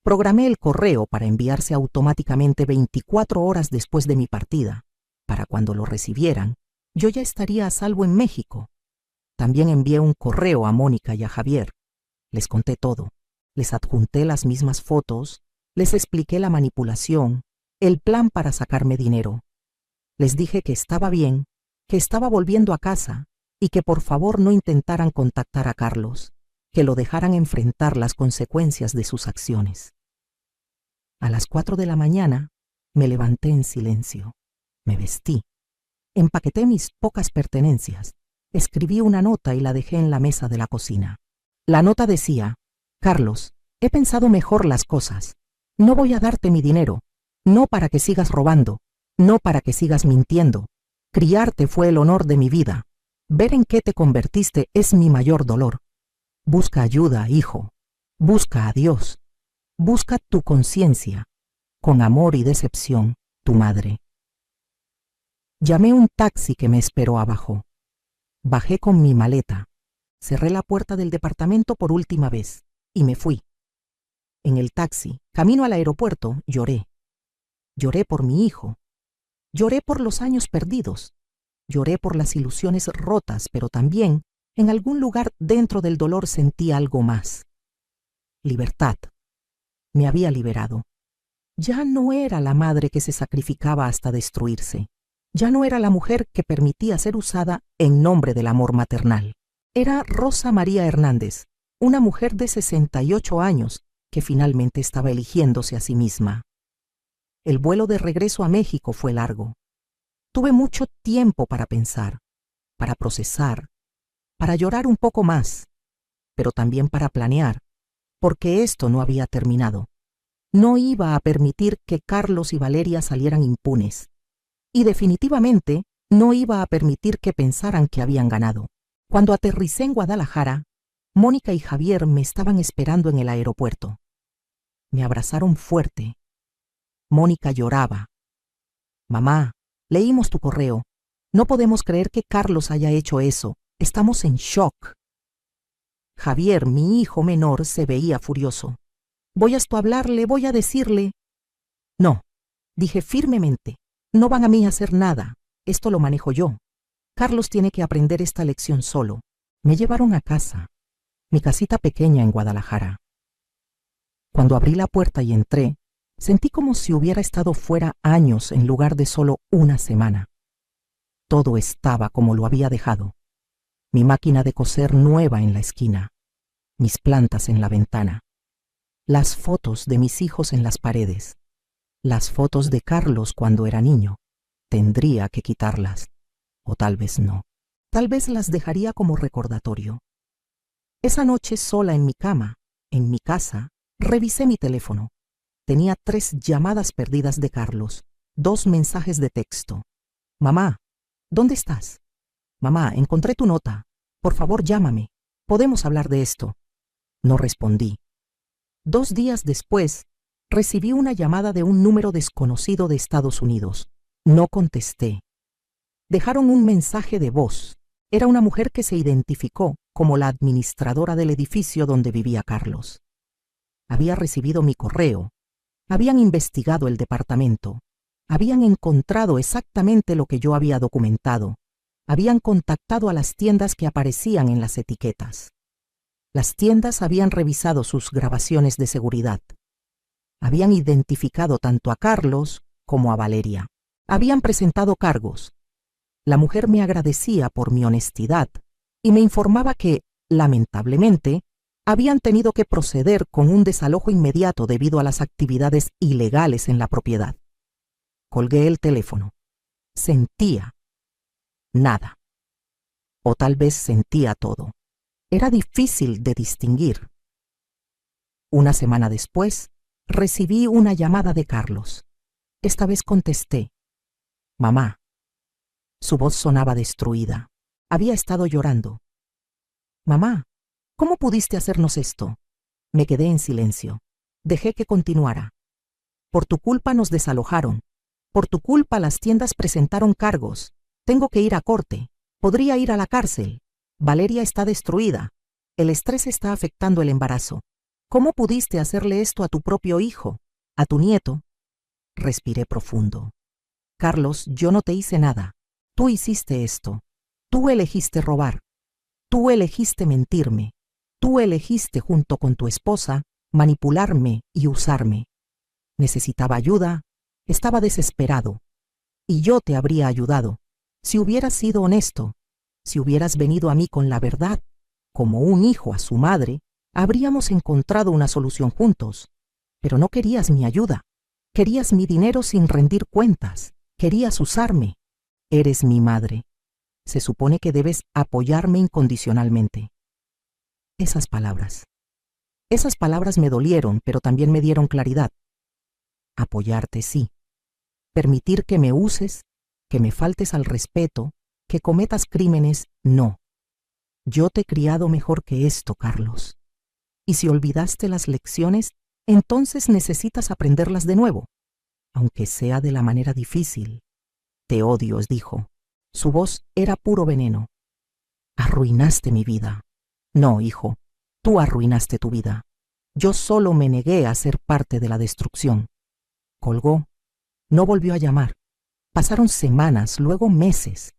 Programé el correo para enviarse automáticamente 24 horas después de mi partida. Para cuando lo recibieran, yo ya estaría a salvo en México. También envié un correo a Mónica y a Javier. Les conté todo. Les adjunté las mismas fotos, les expliqué la manipulación, el plan para sacarme dinero. Les dije que estaba bien, que estaba volviendo a casa y que por favor no intentaran contactar a Carlos, que lo dejaran enfrentar las consecuencias de sus acciones. A las 4 de la mañana me levanté en silencio, me vestí, empaqueté mis pocas pertenencias, escribí una nota y la dejé en la mesa de la cocina. La nota decía: «Carlos, he pensado mejor las cosas. No voy a darte mi dinero, no para que sigas robando, no para que sigas mintiendo. Criarte fue el honor de mi vida. Ver en qué te convertiste es mi mayor dolor. Busca ayuda, hijo. Busca a Dios. Busca tu conciencia. Con amor y decepción, tu madre». Llamé un taxi que me esperó abajo. Bajé con mi maleta, cerré la puerta del departamento por última vez y me fui. En el taxi, camino al aeropuerto, lloré. Lloré por mi hijo. Lloré por los años perdidos. Lloré por las ilusiones rotas, pero también, en algún lugar dentro del dolor, sentí algo más. Libertad. Me había liberado. Ya no era la madre que se sacrificaba hasta destruirse. Ya no era la mujer que permitía ser usada en nombre del amor maternal. Era Rosa María Hernández, una mujer de 68 años que finalmente estaba eligiéndose a sí misma. El vuelo de regreso a México fue largo. Tuve mucho tiempo para pensar, para procesar, para llorar un poco más, pero también para planear, porque esto no había terminado. No iba a permitir que Carlos y Valeria salieran impunes. Y definitivamente no iba a permitir que pensaran que habían ganado. Cuando aterricé en Guadalajara, Mónica y Javier me estaban esperando en el aeropuerto. Me abrazaron fuerte. Mónica lloraba. «Mamá, leímos tu correo. No podemos creer que Carlos haya hecho eso. Estamos en shock». Javier, mi hijo menor, se veía furioso. «Voy a hablarle, voy a decirle». «No», dije firmemente. «No van a mí a hacer nada. Esto lo manejo yo. Carlos tiene que aprender esta lección solo». Me llevaron a casa, mi casita pequeña en Guadalajara. Cuando abrí la puerta y entré, sentí como si hubiera estado fuera años en lugar de solo una semana. Todo estaba como lo había dejado. Mi máquina de coser nueva en la esquina, mis plantas en la ventana, las fotos de mis hijos en las paredes, las fotos de Carlos cuando era niño. Tendría que quitarlas, o tal vez no. Tal vez las dejaría como recordatorio. Esa noche, sola en mi cama, en mi casa, revisé mi teléfono. Tenía 3 llamadas perdidas de Carlos, 2 mensajes de texto. «Mamá, ¿dónde estás? Mamá, encontré tu nota. Por favor, llámame. Podemos hablar de esto». No respondí. 2 días después, recibí una llamada de un número desconocido de Estados Unidos. No contesté. Dejaron un mensaje de voz. Era una mujer que se identificó como la administradora del edificio donde vivía Carlos. Había recibido mi correo. Habían investigado el departamento. Habían encontrado exactamente lo que yo había documentado. Habían contactado a las tiendas que aparecían en las etiquetas. Las tiendas habían revisado sus grabaciones de seguridad. Habían identificado tanto a Carlos como a Valeria. Habían presentado cargos. La mujer me agradecía por mi honestidad y me informaba que, lamentablemente, habían tenido que proceder con un desalojo inmediato debido a las actividades ilegales en la propiedad. Colgué el teléfono. Sentía nada. O tal vez sentía todo. Era difícil de distinguir. Una semana después, recibí una llamada de Carlos. Esta vez contesté. Mamá. Su voz sonaba destruida. Había estado llorando. Mamá, ¿cómo pudiste hacernos esto? Me quedé en silencio. Dejé que continuara. Por tu culpa nos desalojaron. Por tu culpa las tiendas presentaron cargos. Tengo que ir a corte. Podría ir a la cárcel. Valeria está destruida. El estrés está afectando el embarazo. ¿Cómo pudiste hacerle esto a tu propio hijo, a tu nieto? Respiré profundo. Carlos, yo no te hice nada. Tú hiciste esto. Tú elegiste robar. Tú elegiste mentirme. Tú elegiste, junto con tu esposa, manipularme y usarme. Necesitaba ayuda. Estaba desesperado. Y yo te habría ayudado. Si hubieras sido honesto, si hubieras venido a mí con la verdad, como un hijo a su madre, habríamos encontrado una solución juntos. Pero no querías mi ayuda. Querías mi dinero sin rendir cuentas. Querías usarme. Eres mi madre. Se supone que debes apoyarme incondicionalmente. Esas palabras me dolieron, pero también me dieron claridad. Apoyarte, sí. Permitir que me uses, que me faltes al respeto, que cometas crímenes, no. Yo te he criado mejor que esto, Carlos. Y si olvidaste las lecciones, entonces necesitas aprenderlas de nuevo, aunque sea de la manera difícil. Te odio, dijo. Su voz era puro veneno. Arruinaste mi vida. No, hijo, tú arruinaste tu vida. Yo solo me negué a ser parte de la destrucción. Colgó. No volvió a llamar. Pasaron semanas, luego meses.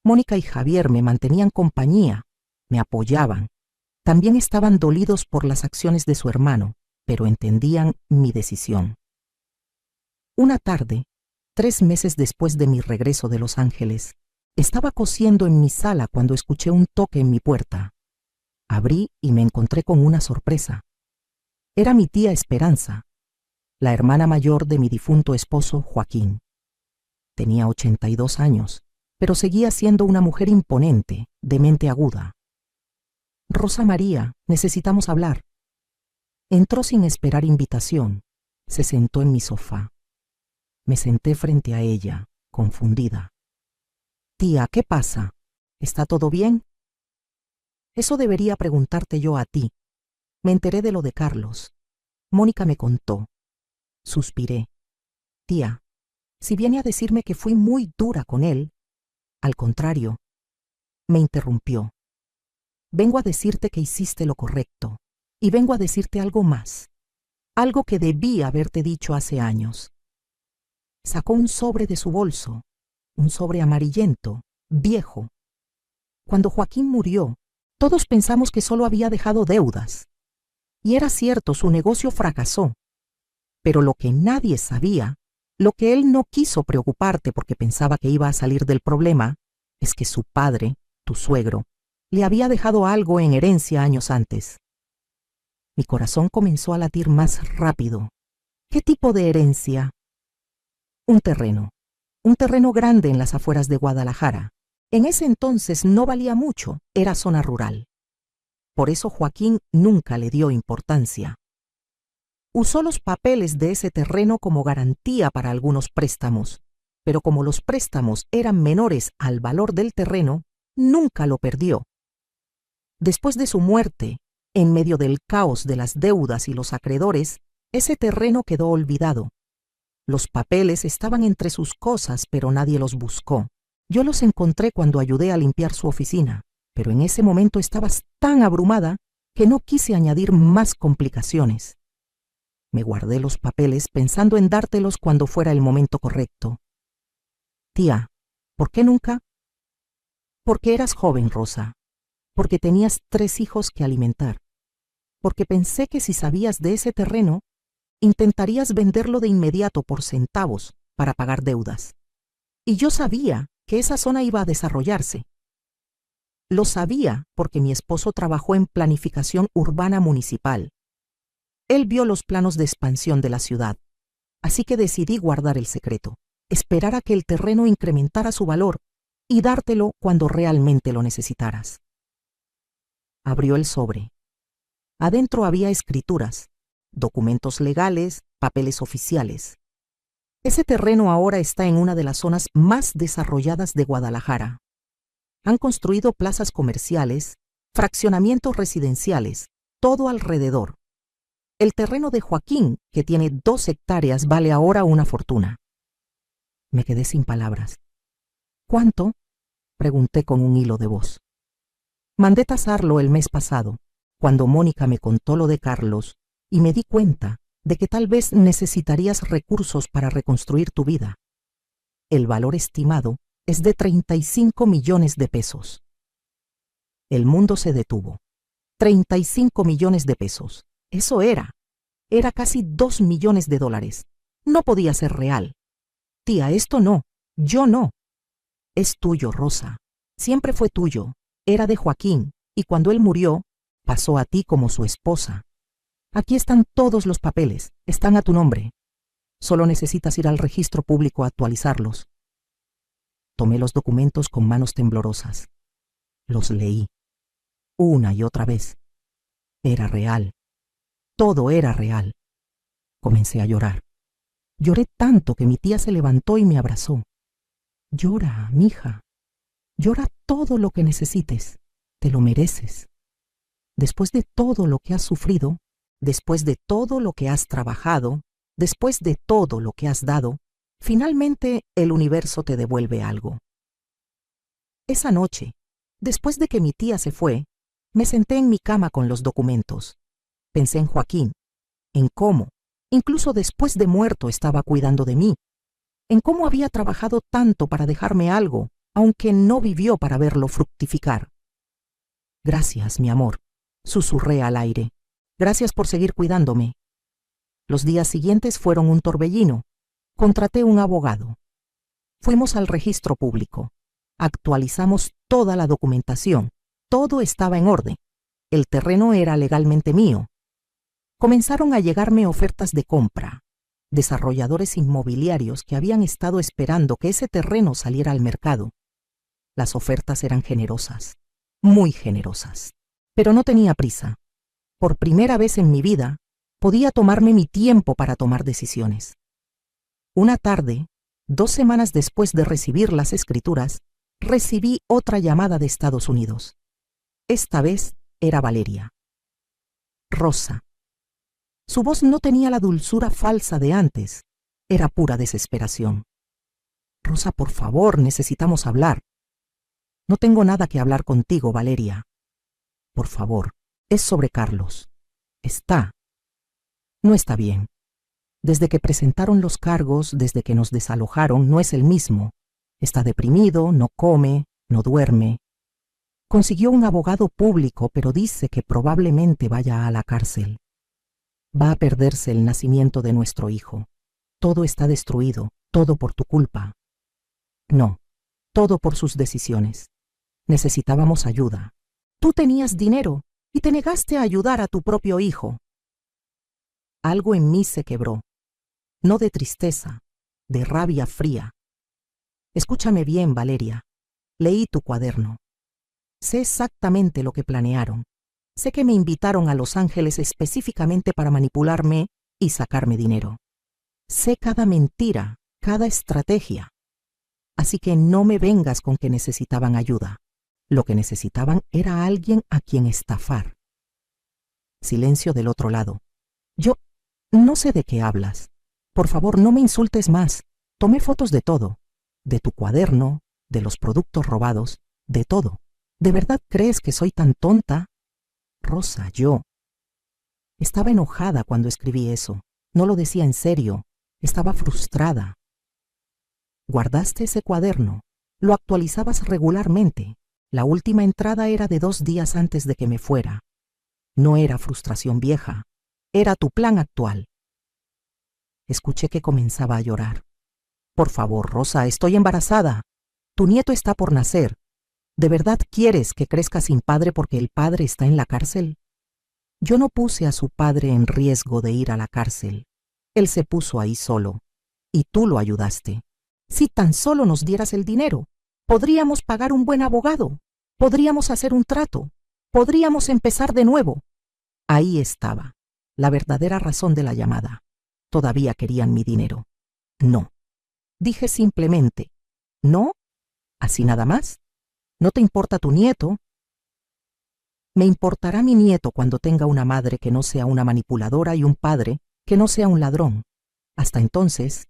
Mónica y Javier me mantenían compañía, me apoyaban. También estaban dolidos por las acciones de su hermano, pero entendían mi decisión. Una tarde, 3 meses después de mi regreso de Los Ángeles, estaba cosiendo en mi sala cuando escuché un toque en mi puerta. Abrí y me encontré con una sorpresa. Era mi tía Esperanza, la hermana mayor de mi difunto esposo Joaquín. Tenía 82 años, pero seguía siendo una mujer imponente, de mente aguda. Rosa María, necesitamos hablar. Entró sin esperar invitación. Se sentó en mi sofá. Me senté frente a ella, confundida. Tía, ¿qué pasa? ¿Está todo bien? Eso debería preguntarte yo a ti. Me enteré de lo de Carlos. Mónica me contó. Suspiré. Tía, si viene a decirme que fui muy dura con él, al contrario, me interrumpió. Vengo a decirte que hiciste lo correcto, y vengo a decirte algo más, algo que debí haberte dicho hace años. Sacó un sobre de su bolso, un sobre amarillento, viejo. Cuando Joaquín murió, todos pensamos que solo había dejado deudas. Y era cierto, su negocio fracasó. Pero lo que nadie sabía, lo que él no quiso preocuparte porque pensaba que iba a salir del problema, es que su padre, tu suegro, le había dejado algo en herencia años antes. Mi corazón comenzó a latir más rápido. ¿Qué tipo de herencia? Un terreno grande en las afueras de Guadalajara. En ese entonces no valía mucho, era zona rural. Por eso Joaquín nunca le dio importancia. Usó los papeles de ese terreno como garantía para algunos préstamos, pero como los préstamos eran menores al valor del terreno, nunca lo perdió. Después de su muerte, en medio del caos de las deudas y los acreedores, ese terreno quedó olvidado. Los papeles estaban entre sus cosas, pero nadie los buscó. Yo los encontré cuando ayudé a limpiar su oficina, pero en ese momento estabas tan abrumada que no quise añadir más complicaciones. Me guardé los papeles pensando en dártelos cuando fuera el momento correcto. Tía, ¿por qué nunca? Porque eras joven, Rosa. Porque tenías 3 hijos que alimentar. porque pensé que si sabías de ese terreno, intentarías venderlo de inmediato por centavos para pagar deudas. Y yo sabía que esa zona iba a desarrollarse. Lo sabía porque mi esposo trabajó en planificación urbana municipal. Él vio los planos de expansión de la ciudad, así que decidí guardar el secreto, esperar a que el terreno incrementara su valor y dártelo cuando realmente lo necesitaras. Abrió el sobre. Adentro había escrituras, documentos legales, papeles oficiales. Ese terreno ahora está en una de las zonas más desarrolladas de Guadalajara. Han construido plazas comerciales, fraccionamientos residenciales, todo alrededor. El terreno de Joaquín, que tiene 2 hectáreas, vale ahora una fortuna. Me quedé sin palabras. ¿Cuánto? Pregunté con un hilo de voz. Mandé tasarlo el mes pasado, cuando Mónica me contó lo de Carlos, y me di cuenta de que tal vez necesitarías recursos para reconstruir tu vida. El valor estimado es de 35 millones de pesos. El mundo se detuvo. 35 millones de pesos. Eso era casi 2 millones de dólares. No podía ser real. Tía, esto no, yo no. Es tuyo, Rosa. Siempre fue tuyo. Era de Joaquín, y cuando él murió, pasó a ti como su esposa. Aquí están todos los papeles, están a tu nombre. Solo necesitas ir al registro público a actualizarlos. Tomé los documentos con manos temblorosas. Los leí. Una y otra vez. Era real. Todo era real. Comencé a llorar. Lloré tanto que mi tía se levantó y me abrazó. Llora, mija. Llora todo lo que necesites. Te lo mereces. Después de todo lo que has sufrido, después de todo lo que has trabajado, después de todo lo que has dado, finalmente el universo te devuelve algo. Esa noche, después de que mi tía se fue, me senté en mi cama con los documentos. Pensé en Joaquín, en cómo, incluso después de muerto, estaba cuidando de mí, en cómo había trabajado tanto para dejarme algo, aunque no vivió para verlo fructificar. Gracias, mi amor, susurré al aire. Gracias por seguir cuidándome. Los días siguientes fueron un torbellino. Contraté un abogado. Fuimos al registro público. Actualizamos toda la documentación. Todo estaba en orden. El terreno era legalmente mío. Comenzaron a llegarme ofertas de compra. Desarrolladores inmobiliarios que habían estado esperando que ese terreno saliera al mercado. Las ofertas eran generosas, muy generosas. Pero no tenía prisa. Por primera vez en mi vida, podía tomarme mi tiempo para tomar decisiones. Una tarde, 2 semanas después de recibir las escrituras, recibí otra llamada de Estados Unidos. Esta vez era Valeria. Rosa. Su voz no tenía la dulzura falsa de antes. Era pura desesperación. Rosa, por favor, necesitamos hablar. No tengo nada que hablar contigo, Valeria. Por favor, es sobre Carlos. No está bien. Desde que presentaron los cargos, desde que nos desalojaron, no es el mismo. Está deprimido, no come, no duerme. Consiguió un abogado público, pero dice que probablemente vaya a la cárcel. Va a perderse el nacimiento de nuestro hijo. Todo está destruido, todo por tu culpa. No, todo por sus decisiones. Necesitábamos ayuda. Tú tenías dinero y te negaste a ayudar a tu propio hijo. Algo en mí se quebró. No de tristeza, de rabia fría. Escúchame bien, Valeria. Leí tu cuaderno. Sé exactamente lo que planearon. Sé que me invitaron a Los Ángeles específicamente para manipularme y sacarme dinero. Sé cada mentira, cada estrategia. Así que no me vengas con que necesitaban ayuda. Lo que necesitaban era alguien a quien estafar. Silencio del otro lado. Yo no sé de qué hablas. Por favor, no me insultes más. Tomé fotos de todo. De tu cuaderno, de los productos robados, de todo. ¿De verdad crees que soy tan tonta? Rosa, yo. Estaba enojada cuando escribí eso. No lo decía en serio. Estaba frustrada. Guardaste ese cuaderno. Lo actualizabas regularmente. La última entrada era de 2 días antes de que me fuera. No era frustración vieja, era tu plan actual. Escuché que comenzaba a llorar. Por favor, Rosa, estoy embarazada. Tu nieto está por nacer. ¿De verdad quieres que crezca sin padre porque el padre está en la cárcel? Yo no puse a su padre en riesgo de ir a la cárcel. Él se puso ahí solo. Y tú lo ayudaste. Si tan solo nos dieras el dinero, podríamos pagar un buen abogado. Podríamos hacer un trato. Podríamos empezar de nuevo. Ahí estaba, la verdadera razón de la llamada. Todavía querían mi dinero. No. Dije simplemente, ¿no? ¿Así nada más? ¿No te importa tu nieto? Me importará mi nieto cuando tenga una madre que no sea una manipuladora y un padre que no sea un ladrón. Hasta entonces,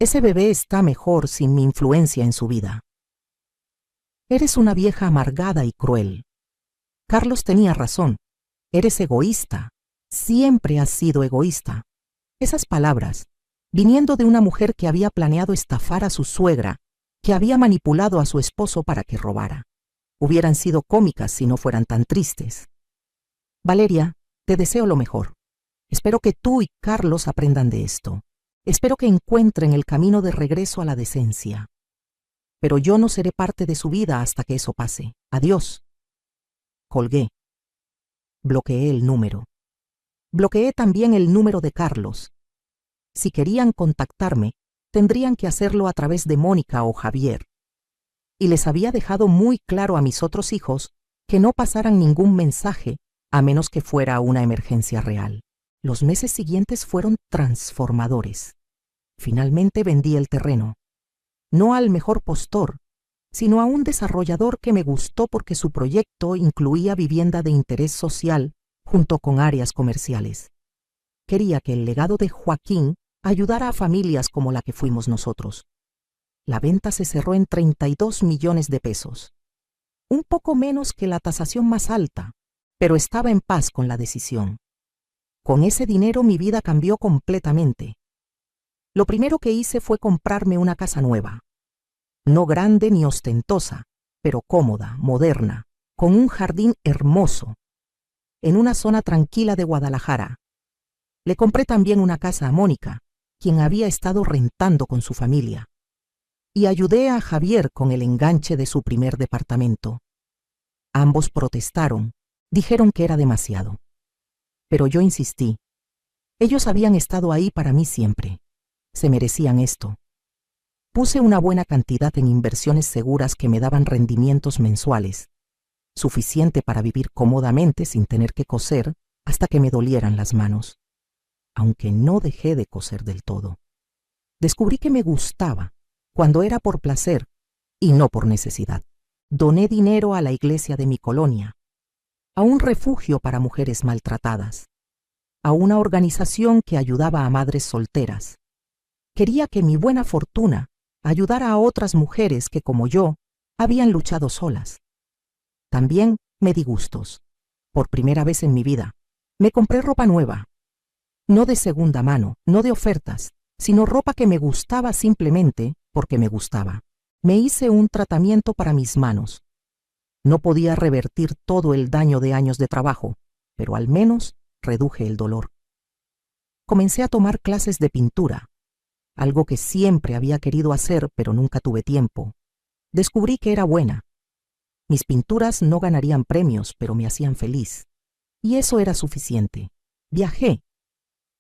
ese bebé está mejor sin mi influencia en su vida. Eres una vieja amargada y cruel. Carlos tenía razón. Eres egoísta. Siempre has sido egoísta. Esas palabras, viniendo de una mujer que había planeado estafar a su suegra, que había manipulado a su esposo para que robara, hubieran sido cómicas si no fueran tan tristes. Valeria, te deseo lo mejor. Espero que tú y Carlos aprendan de esto. Espero que encuentren el camino de regreso a la decencia. Pero yo no seré parte de su vida hasta que eso pase. Adiós. Colgué. Bloqueé el número. Bloqueé también el número de Carlos. Si querían contactarme, tendrían que hacerlo a través de Mónica o Javier. Y les había dejado muy claro a mis otros hijos que no pasaran ningún mensaje a menos que fuera una emergencia real. Los meses siguientes fueron transformadores. Finalmente vendí el terreno. No al mejor postor, sino a un desarrollador que me gustó porque su proyecto incluía vivienda de interés social junto con áreas comerciales. Quería que el legado de Joaquín ayudara a familias como la que fuimos nosotros. La venta se cerró en 32 millones de pesos. Un poco menos que la tasación más alta, pero estaba en paz con la decisión. Con ese dinero mi vida cambió completamente. Lo primero que hice fue comprarme una casa nueva. No grande ni ostentosa, pero cómoda, moderna, con un jardín hermoso, en una zona tranquila de Guadalajara. Le compré también una casa a Mónica, quien había estado rentando con su familia. Y ayudé a Javier con el enganche de su primer departamento. Ambos protestaron, dijeron que era demasiado. Pero yo insistí. Ellos habían estado ahí para mí siempre. Se merecían esto. Puse una buena cantidad en inversiones seguras que me daban rendimientos mensuales, suficiente para vivir cómodamente sin tener que coser hasta que me dolieran las manos. Aunque no dejé de coser del todo. Descubrí que me gustaba, cuando era por placer y no por necesidad. Doné dinero a la iglesia de mi colonia, a un refugio para mujeres maltratadas, a una organización que ayudaba a madres solteras. Quería que mi buena fortuna ayudara a otras mujeres que, como yo, habían luchado solas. También me di gustos. Por primera vez en mi vida, me compré ropa nueva. No de segunda mano, no de ofertas, sino ropa que me gustaba simplemente porque me gustaba. Me hice un tratamiento para mis manos. No podía revertir todo el daño de años de trabajo, pero al menos reduje el dolor. Comencé a tomar clases de pintura, algo que siempre había querido hacer, pero nunca tuve tiempo. Descubrí que era buena. Mis pinturas no ganarían premios, pero me hacían feliz. Y eso era suficiente. Viajé.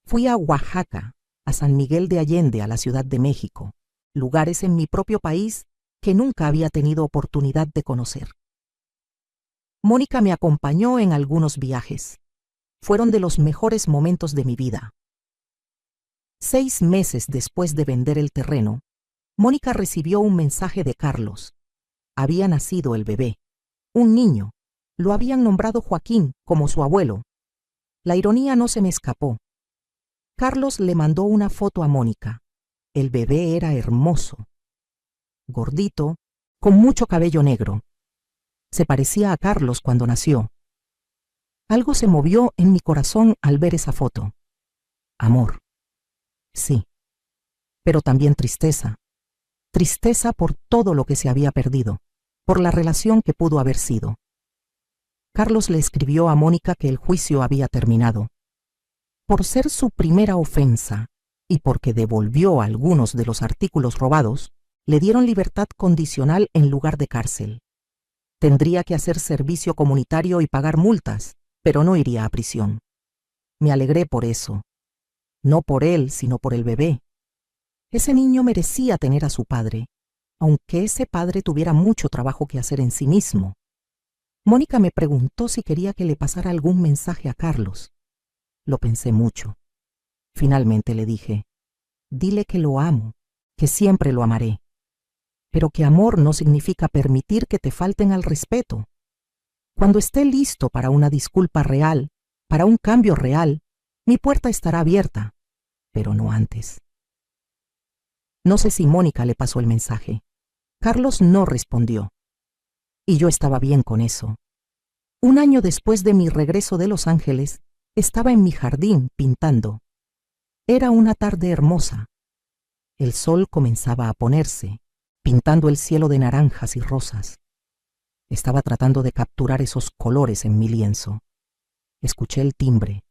Fui a Oaxaca, a San Miguel de Allende, a la Ciudad de México, lugares en mi propio país que nunca había tenido oportunidad de conocer. Mónica me acompañó en algunos viajes. Fueron de los mejores momentos de mi vida. 6 meses después de vender el terreno, Mónica recibió un mensaje de Carlos. Había nacido el bebé, un niño. Lo habían nombrado Joaquín, como su abuelo. La ironía no se me escapó. Carlos le mandó una foto a Mónica. El bebé era hermoso. Gordito, con mucho cabello negro. Se parecía a Carlos cuando nació. Algo se movió en mi corazón al ver esa foto. Amor. Sí. Pero también tristeza. Tristeza por todo lo que se había perdido, por la relación que pudo haber sido. Carlos le escribió a Mónica que el juicio había terminado. Por ser su primera ofensa y porque devolvió algunos de los artículos robados, le dieron libertad condicional en lugar de cárcel. Tendría que hacer servicio comunitario y pagar multas, pero no iría a prisión. Me alegré por eso. No por él, sino por el bebé. Ese niño merecía tener a su padre, aunque ese padre tuviera mucho trabajo que hacer en sí mismo. Mónica me preguntó si quería que le pasara algún mensaje a Carlos. Lo pensé mucho. Finalmente le dije, dile que lo amo, que siempre lo amaré, pero que amor no significa permitir que te falten al respeto. Cuando esté listo para una disculpa real, para un cambio real, mi puerta estará abierta, pero no antes. No sé si Mónica le pasó el mensaje. Carlos no respondió. Y yo estaba bien con eso. Un año después de mi regreso de Los Ángeles, estaba en mi jardín pintando. Era una tarde hermosa. El sol comenzaba a ponerse, pintando el cielo de naranjas y rosas. Estaba tratando de capturar esos colores en mi lienzo. Escuché el timbre.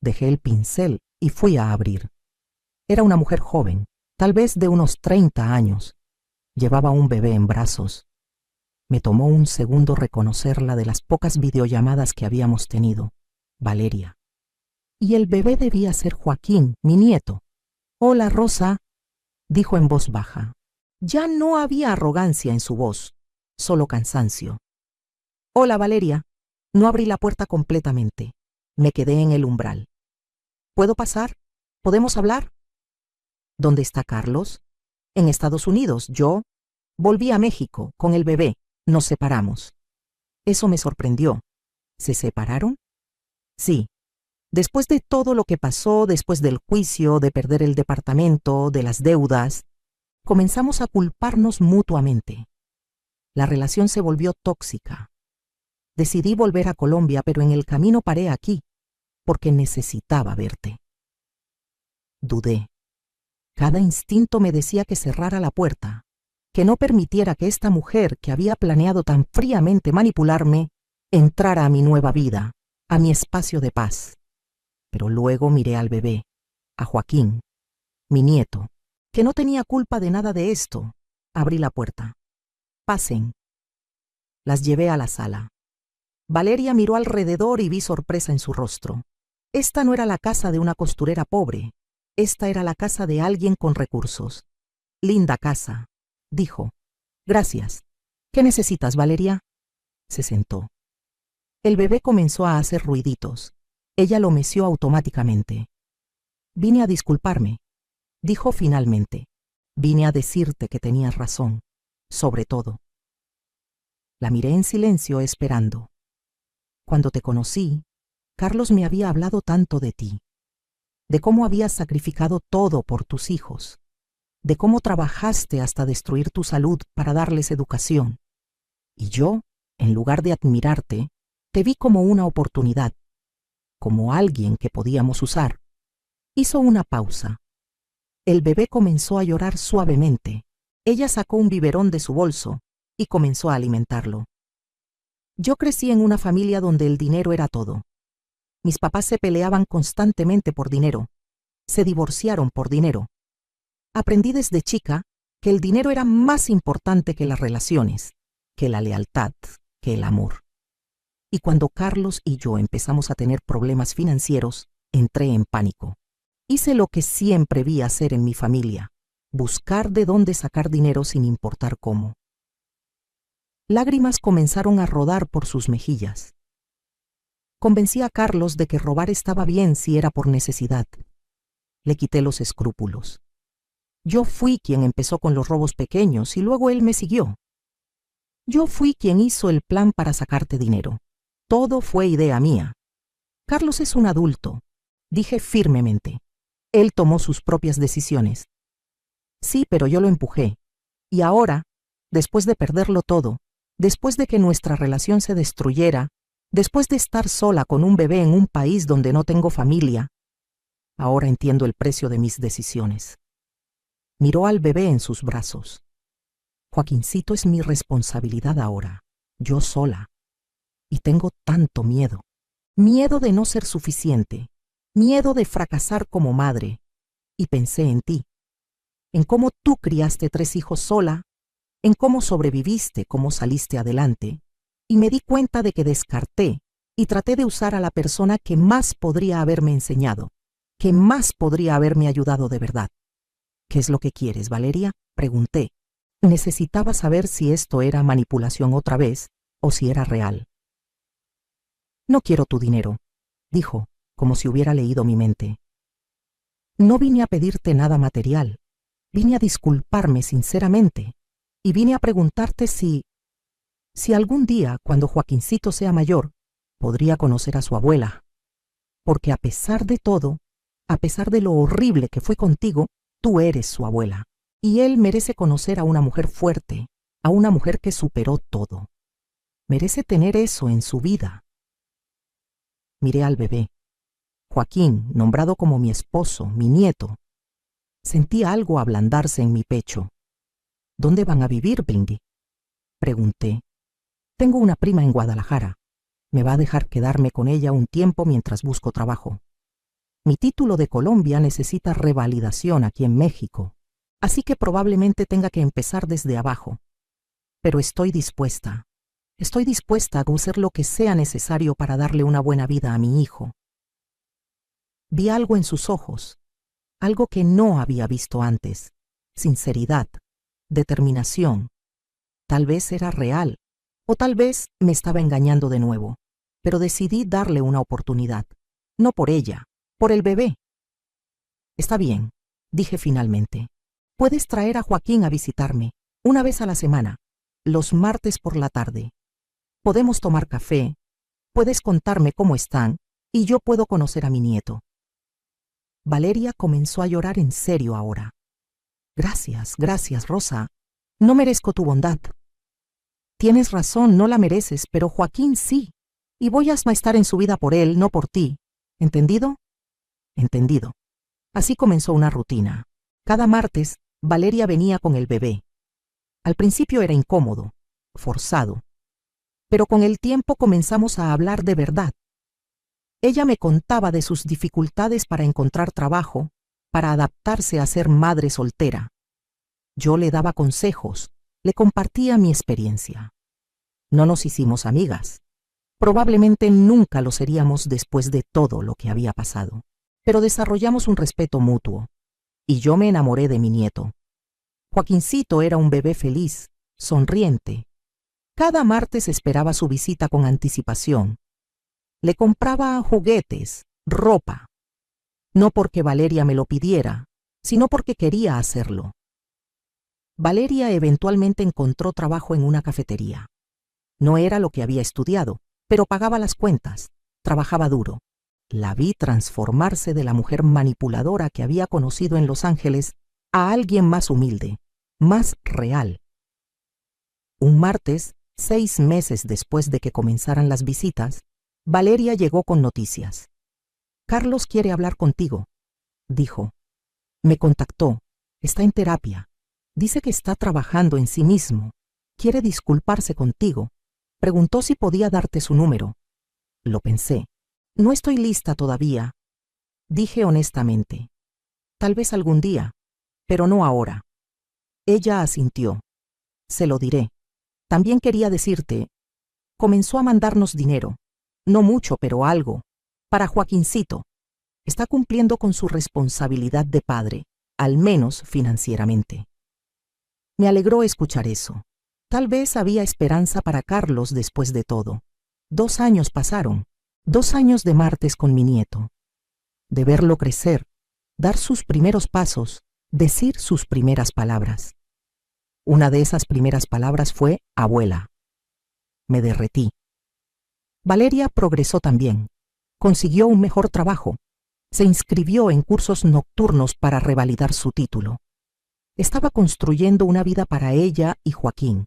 Dejé el pincel y fui a abrir. Era una mujer joven, tal vez de unos 30 años. Llevaba un bebé en brazos. Me tomó un segundo reconocerla de las pocas videollamadas que habíamos tenido. Valeria. Y el bebé debía ser Joaquín, mi nieto. «Hola, Rosa», dijo en voz baja. Ya no había arrogancia en su voz, solo cansancio. «Hola, Valeria». No abrí la puerta completamente. Me quedé en el umbral. «¿Puedo pasar? ¿Podemos hablar?» «¿Dónde está Carlos?» «En Estados Unidos. Yo volví a México con el bebé. Nos separamos». Eso me sorprendió. ¿Se separaron? Sí. Después de todo lo que pasó, después del juicio, de perder el departamento, de las deudas, comenzamos a culparnos mutuamente. La relación se volvió tóxica. Decidí volver a Colombia, pero en el camino paré aquí, porque necesitaba verte. Dudé. Cada instinto me decía que cerrara la puerta, que no permitiera que esta mujer que había planeado tan fríamente manipularme entrara a mi nueva vida, a mi espacio de paz. Pero luego miré al bebé, a Joaquín, mi nieto, que no tenía culpa de nada de esto. Abrí la puerta. «Pasen». Las llevé a la sala. Valeria miró alrededor y vi sorpresa en su rostro. Esta no era la casa de una costurera pobre. Esta era la casa de alguien con recursos. «Linda casa», dijo. «Gracias. ¿Qué necesitas, Valeria?» Se sentó. El bebé comenzó a hacer ruiditos. Ella lo meció automáticamente. «Vine a disculparme», dijo finalmente. «Vine a decirte que tenías razón, sobre todo». La miré en silencio esperando. Cuando te conocí, Carlos me había hablado tanto de ti, de cómo habías sacrificado todo por tus hijos, de cómo trabajaste hasta destruir tu salud para darles educación. Y yo, en lugar de admirarte, te vi como una oportunidad, como alguien que podíamos usar. Hizo una pausa. El bebé comenzó a llorar suavemente. Ella sacó un biberón de su bolso y comenzó a alimentarlo. Yo crecí en una familia donde el dinero era todo. Mis papás se peleaban constantemente por dinero. Se divorciaron por dinero. Aprendí desde chica que el dinero era más importante que las relaciones, que la lealtad, que el amor. Y cuando Carlos y yo empezamos a tener problemas financieros, entré en pánico. Hice lo que siempre vi hacer en mi familia, buscar de dónde sacar dinero sin importar cómo. Lágrimas comenzaron a rodar por sus mejillas. Convencí a Carlos de que robar estaba bien si era por necesidad. Le quité los escrúpulos. Yo fui quien empezó con los robos pequeños y luego él me siguió. Yo fui quien hizo el plan para sacarte dinero. Todo fue idea mía. Carlos es un adulto, dije firmemente. Él tomó sus propias decisiones. Sí, pero yo lo empujé. Y ahora, después de perderlo todo, después de que nuestra relación se destruyera, después de estar sola con un bebé en un país donde no tengo familia, ahora entiendo el precio de mis decisiones. Miró al bebé en sus brazos. Joaquincito es mi responsabilidad ahora, yo sola. Y tengo tanto miedo. Miedo de no ser suficiente. Miedo de fracasar como madre. Y pensé en ti. En cómo tú criaste 3 hijos sola. En cómo sobreviviste, cómo saliste adelante. Y me di cuenta de que descarté y traté de usar a la persona que más podría haberme enseñado, que más podría haberme ayudado de verdad. ¿Qué es lo que quieres, Valeria?, pregunté. Necesitaba saber si esto era manipulación otra vez o si era real. No quiero tu dinero, dijo, como si hubiera leído mi mente. No vine a pedirte nada material. Vine a disculparme sinceramente y vine a preguntarte si algún día, cuando Joaquincito sea mayor, podría conocer a su abuela. Porque a pesar de todo, a pesar de lo horrible que fue contigo, tú eres su abuela. Y él merece conocer a una mujer fuerte, a una mujer que superó todo. Merece tener eso en su vida. Miré al bebé. Joaquín, nombrado como mi esposo, mi nieto. Sentí algo ablandarse en mi pecho. ¿Dónde van a vivir, Brindy?, pregunté. Tengo una prima en Guadalajara. Me va a dejar quedarme con ella un tiempo mientras busco trabajo. Mi título de Colombia necesita revalidación aquí en México, así que probablemente tenga que empezar desde abajo. Pero estoy dispuesta a hacer lo que sea necesario para darle una buena vida a mi hijo. Vi algo en sus ojos, algo que no había visto antes: sinceridad, determinación. Tal vez era real, o tal vez me estaba engañando de nuevo, pero decidí darle una oportunidad. No por ella, por el bebé. Está bien, dije finalmente. Puedes traer a Joaquín a visitarme, una vez a la semana, los martes por la tarde. Podemos tomar café, puedes contarme cómo están, y yo puedo conocer a mi nieto. Valeria comenzó a llorar en serio ahora. Gracias, Rosa. No merezco tu bondad. Tienes razón, no la mereces, pero Joaquín sí. Y voy a estar en su vida por él, no por ti. ¿Entendido? Entendido. Así comenzó una rutina. Cada martes, Valeria venía con el bebé. Al principio era incómodo, forzado. Pero con el tiempo comenzamos a hablar de verdad. Ella me contaba de sus dificultades para encontrar trabajo, para adaptarse a ser madre soltera. Yo le daba consejos, le compartía mi experiencia. No nos hicimos amigas. Probablemente nunca lo seríamos después de todo lo que había pasado. Pero desarrollamos un respeto mutuo. Y yo me enamoré de mi nieto. Joaquincito era un bebé feliz, sonriente. Cada martes esperaba su visita con anticipación. Le compraba juguetes, ropa. No porque Valeria me lo pidiera, sino porque quería hacerlo. Valeria eventualmente encontró trabajo en una cafetería. No era lo que había estudiado, pero pagaba las cuentas, trabajaba duro. La vi transformarse de la mujer manipuladora que había conocido en Los Ángeles a alguien más humilde, más real. Un martes, 6 meses después de que comenzaran las visitas, Valeria llegó con noticias. Carlos quiere hablar contigo, dijo. Me contactó, está en terapia. Dice que está trabajando en sí mismo. Quiere disculparse contigo. Preguntó si podía darte su número. Lo pensé. No estoy lista todavía, dije honestamente. Tal vez algún día, pero no ahora. Ella asintió. Se lo diré. También quería decirte, comenzó a mandarnos dinero. No mucho, pero algo. Para Joaquincito. Está cumpliendo con su responsabilidad de padre, al menos financieramente. Me alegró escuchar eso. Tal vez había esperanza para Carlos después de todo. 2 años pasaron. 2 años de martes con mi nieto. De verlo crecer, dar sus primeros pasos, decir sus primeras palabras. Una de esas primeras palabras fue abuela. Me derretí. Valeria progresó también. Consiguió un mejor trabajo. Se inscribió en cursos nocturnos para revalidar su título. Estaba construyendo una vida para ella y Joaquín.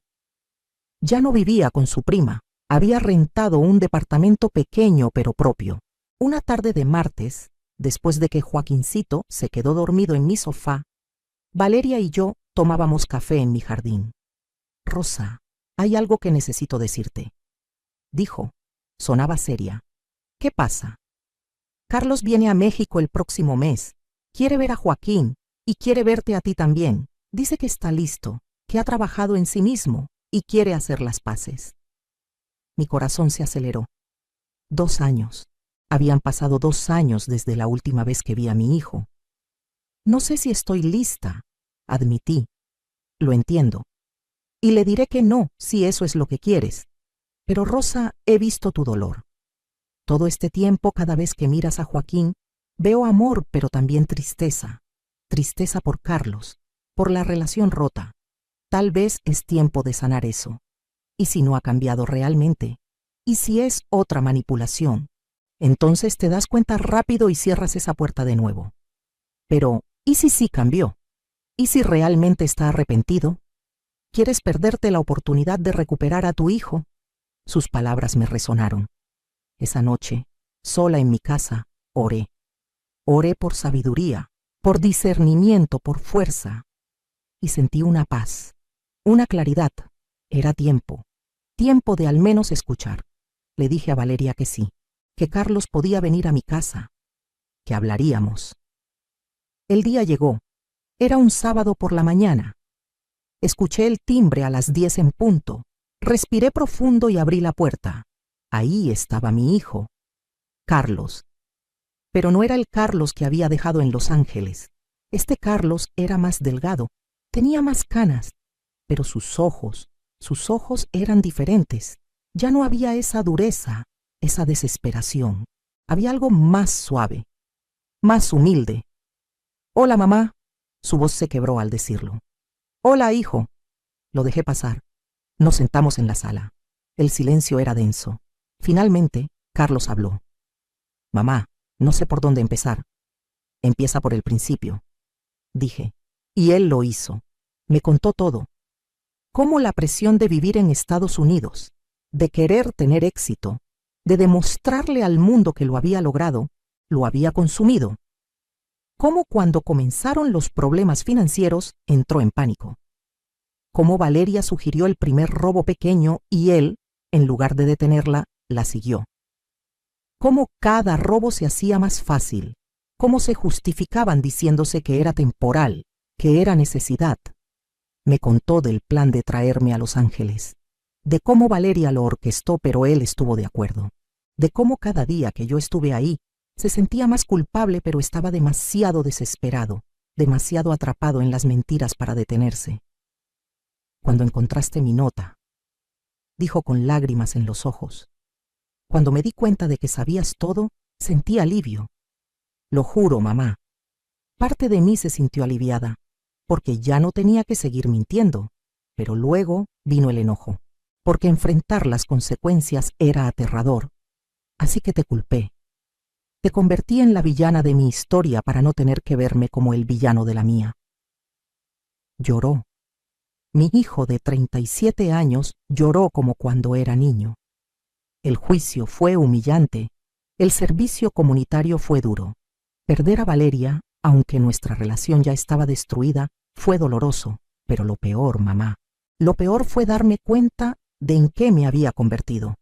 Ya no vivía con su prima. Había rentado un departamento pequeño pero propio. Una tarde de martes, después de que Joaquincito se quedó dormido en mi sofá, Valeria y yo tomábamos café en mi jardín. Rosa, hay algo que necesito decirte, dijo, Sonaba seria. ¿Qué pasa? Carlos viene a México el próximo mes. Quiere ver a Joaquín y quiere verte a ti también. Dice que está listo, que ha trabajado en sí mismo y quiere hacer las paces. Mi corazón se aceleró. 2 años. Habían pasado 2 años desde la última vez que vi a mi hijo. No sé si estoy lista, admití. Lo entiendo. Y le diré que no, si eso es lo que quieres. Pero Rosa, he visto tu dolor. Todo este tiempo, cada vez que miras a Joaquín, veo amor, pero también tristeza. Tristeza por Carlos, por la relación rota. Tal vez es tiempo de sanar eso. ¿Y si no ha cambiado realmente? ¿Y si es otra manipulación? Entonces te das cuenta rápido y cierras esa puerta de nuevo. Pero, ¿y si sí cambió? ¿Y si realmente está arrepentido? ¿Quieres perderte la oportunidad de recuperar a tu hijo? Sus palabras me resonaron. Esa noche, sola en mi casa, oré. Oré por sabiduría, por discernimiento, por fuerza. Y sentí una paz, una claridad. Era tiempo. Tiempo de al menos escuchar. Le dije a Valeria que sí, que Carlos podía venir a mi casa, que hablaríamos. El día llegó. Era un sábado por la mañana. Escuché el timbre a las 10 en punto. Respiré profundo y abrí la puerta. Ahí estaba mi hijo, Carlos. Pero no era el Carlos que había dejado en Los Ángeles. Este Carlos era más delgado, tenía más canas, pero sus ojos eran diferentes. Ya no había esa dureza, esa desesperación. Había algo más suave, más humilde. «Hola, mamá». Su voz se quebró al decirlo. «Hola, hijo». Lo dejé pasar. Nos sentamos en la sala. El silencio era denso. Finalmente, Carlos habló. «Mamá, no sé por dónde empezar». «Empieza por el principio», dije. Y él lo hizo. Me contó todo. Cómo la presión de vivir en Estados Unidos, de querer tener éxito, de demostrarle al mundo que lo había logrado, lo había consumido. Cómo cuando comenzaron los problemas financieros entró en pánico. Cómo Valeria sugirió el primer robo pequeño y él, en lugar de detenerla, la siguió. Cómo cada robo se hacía más fácil. Cómo se justificaban diciéndose que era temporal, que era necesidad. Me contó del plan de traerme a Los Ángeles, de cómo Valeria lo orquestó pero él estuvo de acuerdo, de cómo cada día que yo estuve ahí se sentía más culpable pero estaba demasiado desesperado, demasiado atrapado en las mentiras para detenerse. «Cuando encontraste mi nota», dijo con lágrimas en los ojos. «Cuando me di cuenta de que sabías todo, sentí alivio. Lo juro, mamá». Parte de mí se sintió aliviada, porque ya no tenía que seguir mintiendo, pero luego vino el enojo, porque enfrentar las consecuencias era aterrador. Así que te culpé. Te convertí en la villana de mi historia para no tener que verme como el villano de la mía. Lloró. Mi hijo de 37 años lloró como cuando era niño. El juicio fue humillante. El servicio comunitario fue duro. Perder a Valeria, aunque nuestra relación ya estaba destruida, fue doloroso. Pero lo peor, mamá, lo peor fue darme cuenta de en qué me había convertido.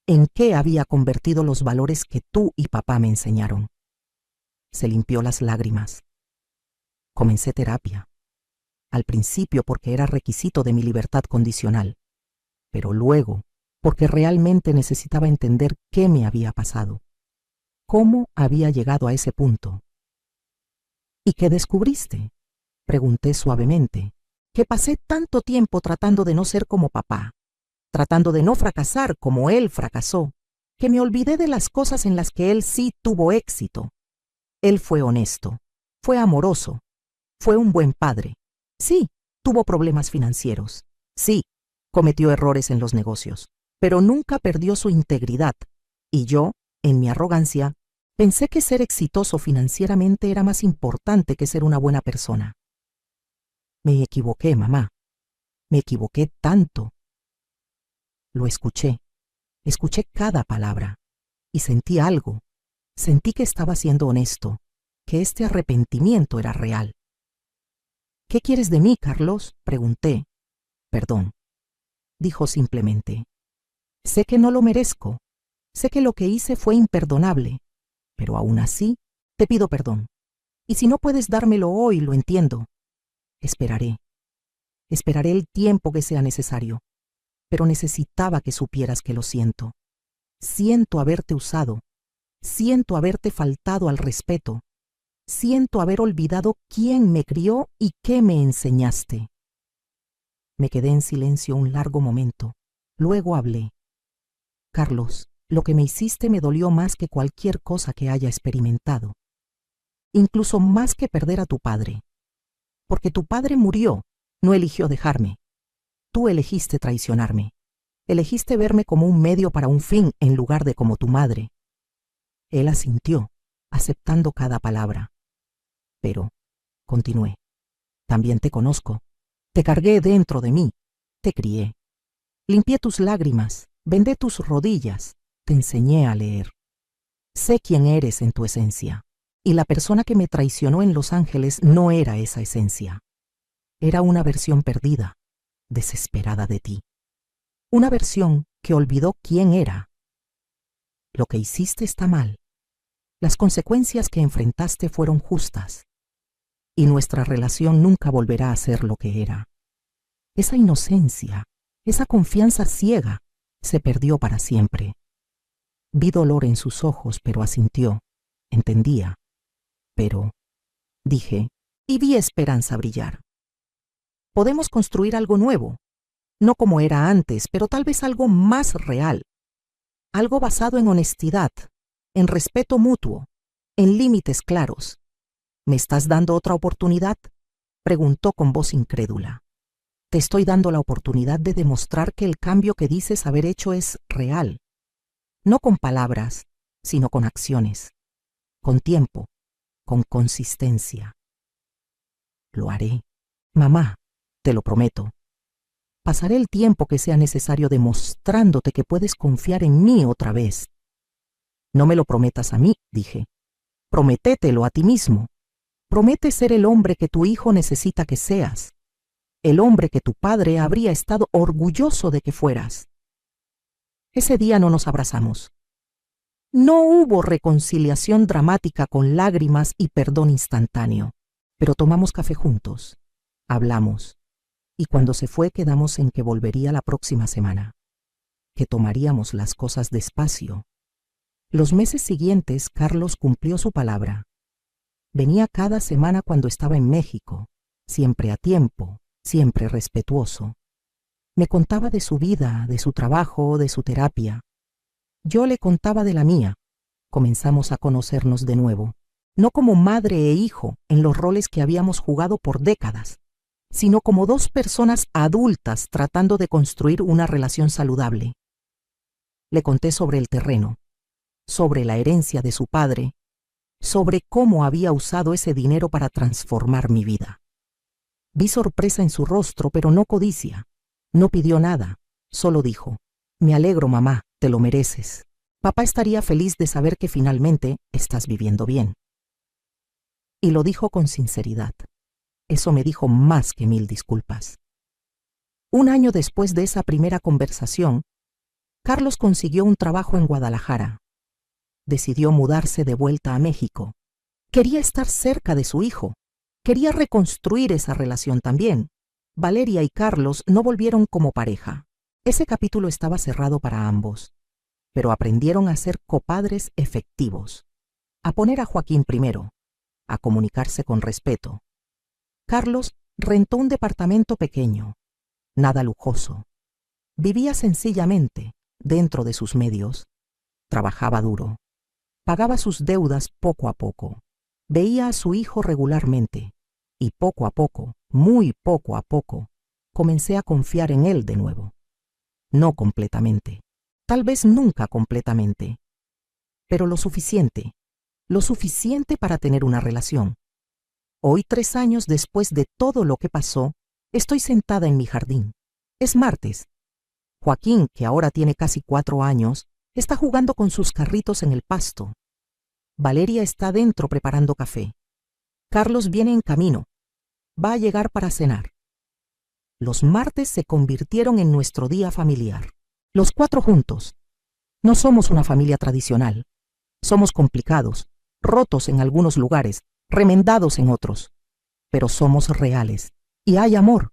En qué había convertido los valores que tú y papá me enseñaron. Se limpió las lágrimas. Comencé terapia. Al principio porque era requisito de mi libertad condicional, pero luego porque realmente necesitaba entender qué me había pasado, cómo había llegado a ese punto. «¿Y qué descubriste?», pregunté suavemente. «Que pasé tanto tiempo tratando de no ser como papá, tratando de no fracasar como él fracasó, que me olvidé de las cosas en las que él sí tuvo éxito. Él fue honesto, fue amoroso, fue un buen padre. Sí, tuvo problemas financieros. Sí, cometió errores en los negocios, pero nunca perdió su integridad. Y yo, en mi arrogancia, pensé que ser exitoso financieramente era más importante que ser una buena persona. Me equivoqué, mamá. Me equivoqué tanto». Lo escuché cada palabra, y sentí algo. Sentí que estaba siendo honesto, que este arrepentimiento era real. «¿Qué quieres de mí, Carlos?», pregunté. «Perdón», dijo simplemente. «Sé que no lo merezco. Sé que lo que hice fue imperdonable, pero aún así te pido perdón. Y si no puedes dármelo hoy, lo entiendo. Esperaré. Esperaré el tiempo que sea necesario, pero necesitaba que supieras que lo siento. Siento haberte usado. Siento haberte faltado al respeto. Siento haber olvidado quién me crió y qué me enseñaste. Me quedé en silencio un largo momento. Luego hablé. Carlos, lo que me hiciste me dolió más que cualquier cosa que haya experimentado. Incluso más que perder a tu padre. Porque tu padre murió, no eligió dejarme. Tú elegiste traicionarme. Elegiste verme como un medio para un fin en lugar de como tu madre. Él asintió, aceptando cada palabra. Pero, continué, también te conozco. Te cargué dentro de mí. Te crié. Limpié tus lágrimas, vendé tus rodillas, te enseñé a leer. Sé quién eres en tu esencia. Y la persona que me traicionó en Los Ángeles no era esa esencia. Era una versión perdida, desesperada de ti. Una versión que olvidó quién era. Lo que hiciste está mal. Las consecuencias que enfrentaste fueron justas. Y nuestra relación nunca volverá a ser lo que era. Esa inocencia, esa confianza ciega, se perdió para siempre. Vi dolor en sus ojos, pero asintió. Entendía. Pero, dije, y vi esperanza brillar. Podemos construir algo nuevo, no como era antes, pero tal vez algo más real. Algo basado en honestidad, en respeto mutuo, en límites claros. ¿Me estás dando otra oportunidad?, preguntó con voz incrédula. Te estoy dando la oportunidad de demostrar que el cambio que dices haber hecho es real. No con palabras, sino con acciones, con tiempo, con consistencia. Lo haré. Mamá, te lo prometo. Pasaré el tiempo que sea necesario demostrándote que puedes confiar en mí otra vez. No me lo prometas a mí, dije. Prométetelo a ti mismo. Promete ser el hombre que tu hijo necesita que seas. El hombre que tu padre habría estado orgulloso de que fueras. Ese día no nos abrazamos. No hubo reconciliación dramática con lágrimas y perdón instantáneo, pero tomamos café juntos, hablamos, y cuando se fue quedamos en que volvería la próxima semana, que tomaríamos las cosas despacio. Los meses siguientes Carlos cumplió su palabra. Venía cada semana cuando estaba en México, siempre a tiempo, siempre respetuoso. Me contaba de su vida, de su trabajo, de su terapia. Yo le contaba de la mía. Comenzamos a conocernos de nuevo, no como madre e hijo en los roles que habíamos jugado por décadas, sino como dos personas adultas tratando de construir una relación saludable. Le conté sobre el terreno, sobre la herencia de su padre, sobre cómo había usado ese dinero para transformar mi vida. Vi sorpresa en su rostro, pero no codicia. No pidió nada, solo dijo, «Me alegro, mamá, te lo mereces. Papá estaría feliz de saber que finalmente estás viviendo bien». Y lo dijo con sinceridad. Eso me dijo más que 1000 disculpas. Un año después de esa primera conversación, Carlos consiguió un trabajo en Guadalajara. Decidió mudarse de vuelta a México. Quería estar cerca de su hijo. Quería reconstruir esa relación también. Valeria y Carlos no volvieron como pareja. Ese capítulo estaba cerrado para ambos, pero aprendieron a ser copadres efectivos, a poner a Joaquín primero, a comunicarse con respeto. Carlos rentó un departamento pequeño, nada lujoso. Vivía sencillamente, dentro de sus medios. Trabajaba duro. Pagaba sus deudas poco a poco. Veía a su hijo regularmente. Y poco a poco, muy poco a poco, comencé a confiar en él de nuevo. No completamente. Tal vez nunca completamente. Pero lo suficiente para tener una relación. Hoy, 3 años después de todo lo que pasó, estoy sentada en mi jardín. Es martes. Joaquín, que ahora tiene casi 4 años, está jugando con sus carritos en el pasto. Valeria está dentro preparando café. Carlos viene en camino. Va a llegar para cenar. Los martes se convirtieron en nuestro día familiar. Los 4 juntos. No somos una familia tradicional. Somos complicados, rotos en algunos lugares, remendados en otros. Pero somos reales. Y hay amor.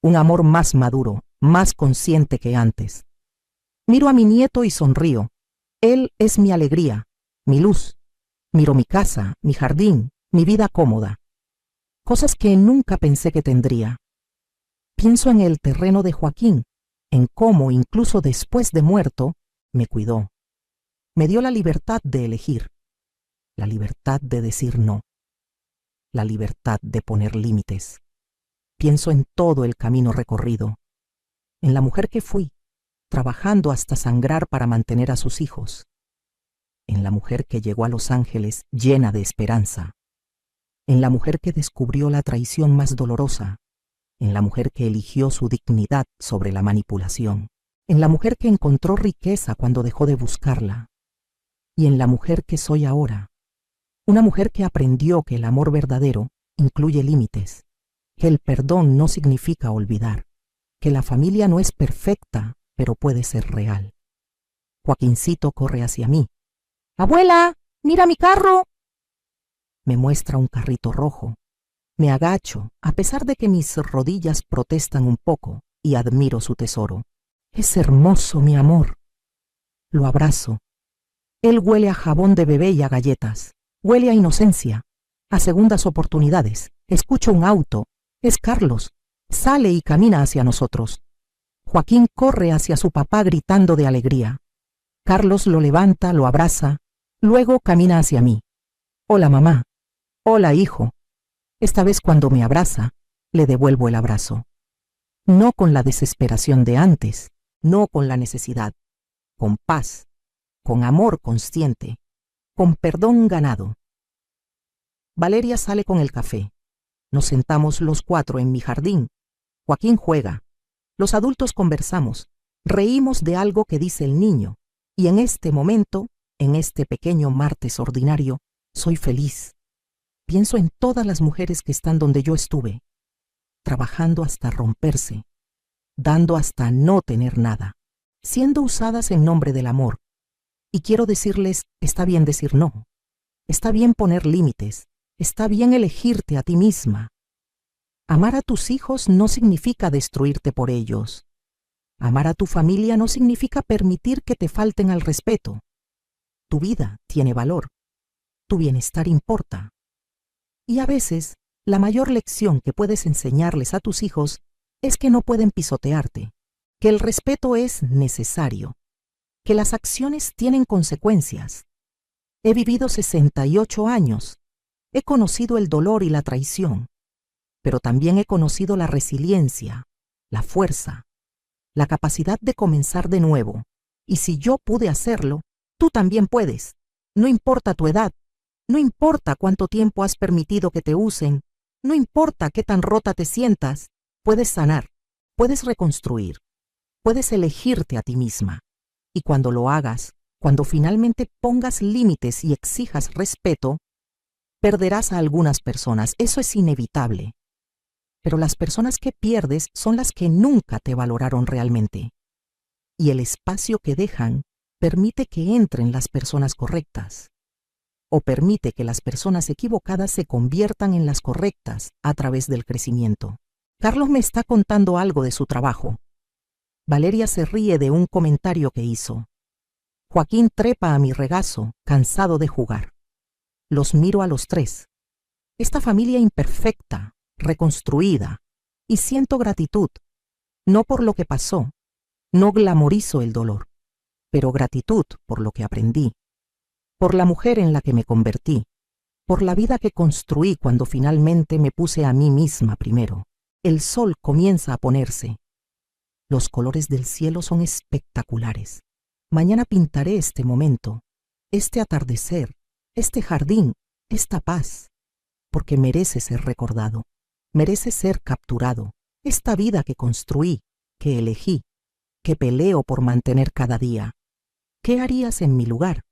Un amor más maduro, más consciente que antes. Miro a mi nieto y sonrío. Él es mi alegría, mi luz. Miro mi casa, mi jardín, mi vida cómoda. Cosas que nunca pensé que tendría. Pienso en el terreno de Joaquín, en cómo, incluso después de muerto, me cuidó. Me dio la libertad de elegir, la libertad de decir no, la libertad de poner límites. Pienso en todo el camino recorrido, en la mujer que fui, trabajando hasta sangrar para mantener a sus hijos, en la mujer que llegó a Los Ángeles llena de esperanza, en la mujer que descubrió la traición más dolorosa, en la mujer que eligió su dignidad sobre la manipulación, en la mujer que encontró riqueza cuando dejó de buscarla, y en la mujer que soy ahora, una mujer que aprendió que el amor verdadero incluye límites, que el perdón no significa olvidar, que la familia no es perfecta, pero puede ser real. Joaquincito corre hacia mí. ¡Abuela, mira mi carro! Me muestra un carrito rojo. Me agacho, a pesar de que mis rodillas protestan un poco, y admiro su tesoro. Es hermoso, mi amor. Lo abrazo. Él huele a jabón de bebé y a galletas. Huele a inocencia, a segundas oportunidades. Escucho un auto. Es Carlos. Sale y camina hacia nosotros. Joaquín corre hacia su papá gritando de alegría. Carlos lo levanta, lo abraza, luego camina hacia mí. Hola, mamá. Hola, hijo. Esta vez cuando me abraza, le devuelvo el abrazo. No con la desesperación de antes, no con la necesidad, con paz, con amor consciente, con perdón ganado. Valeria sale con el café. Nos sentamos los cuatro en mi jardín. Joaquín juega. Los adultos conversamos, reímos de algo que dice el niño, y en este momento, en este pequeño martes ordinario, soy feliz. Pienso en todas las mujeres que están donde yo estuve, trabajando hasta romperse, dando hasta no tener nada, siendo usadas en nombre del amor. Y quiero decirles, está bien decir no, está bien poner límites, está bien elegirte a ti misma. Amar a tus hijos no significa destruirte por ellos. Amar a tu familia no significa permitir que te falten al respeto. Tu vida tiene valor, tu bienestar importa. Y a veces, la mayor lección que puedes enseñarles a tus hijos es que no pueden pisotearte, que el respeto es necesario, que las acciones tienen consecuencias. He vivido 68 años, he conocido el dolor y la traición, pero también he conocido la resiliencia, la fuerza, la capacidad de comenzar de nuevo. Y si yo pude hacerlo, tú también puedes. No importa tu edad, no importa cuánto tiempo has permitido que te usen, no importa qué tan rota te sientas, puedes sanar, puedes reconstruir, puedes elegirte a ti misma. Y cuando lo hagas, cuando finalmente pongas límites y exijas respeto, perderás a algunas personas, eso es inevitable. Pero las personas que pierdes son las que nunca te valoraron realmente. Y el espacio que dejan permite que entren las personas correctas. O permite que las personas equivocadas se conviertan en las correctas a través del crecimiento. Carlos me está contando algo de su trabajo. Valeria se ríe de un comentario que hizo. Joaquín trepa a mi regazo, cansado de jugar. Los miro a los tres. Esta familia imperfecta, reconstruida, y siento gratitud, no por lo que pasó, no glamorizo el dolor, pero gratitud por lo que aprendí, por la mujer en la que me convertí, por la vida que construí cuando finalmente me puse a mí misma primero. El sol comienza a ponerse. Los colores del cielo son espectaculares. Mañana pintaré este momento, este atardecer, este jardín, esta paz, porque merece ser recordado, merece ser capturado. Esta vida que construí, que elegí, que peleo por mantener cada día. ¿Qué harías en mi lugar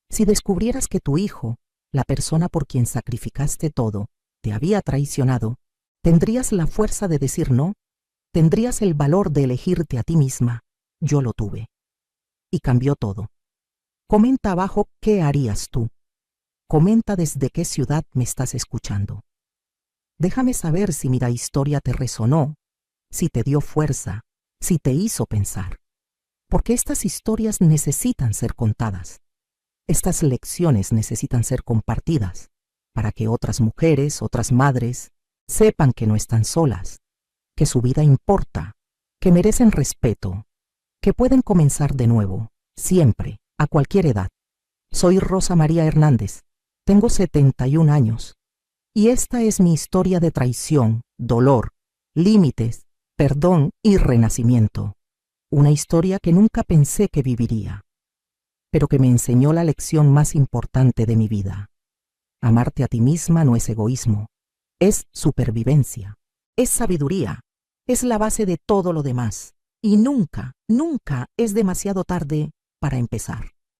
si descubrieras que tu hijo, la persona por quien sacrificaste todo, te había traicionado? ¿Tendrías la fuerza de decir no? ¿Tendrías el valor de elegirte a ti misma? Yo lo tuve. Y cambió todo. Comenta abajo qué harías tú. Comenta desde qué ciudad me estás escuchando. Déjame saber si mi historia te resonó, si te dio fuerza, si te hizo pensar. Porque estas historias necesitan ser contadas. Estas lecciones necesitan ser compartidas para que otras mujeres, otras madres, sepan que no están solas, que su vida importa, que merecen respeto, que pueden comenzar de nuevo, siempre, a cualquier edad. Soy Rosa María Hernández, tengo 71 años, y esta es mi historia de traición, dolor, límites, perdón y renacimiento. Una historia que nunca pensé que viviría, pero que me enseñó la lección más importante de mi vida. Amarte a ti misma no es egoísmo, es supervivencia, es sabiduría, es la base de todo lo demás, y nunca, nunca es demasiado tarde para empezar.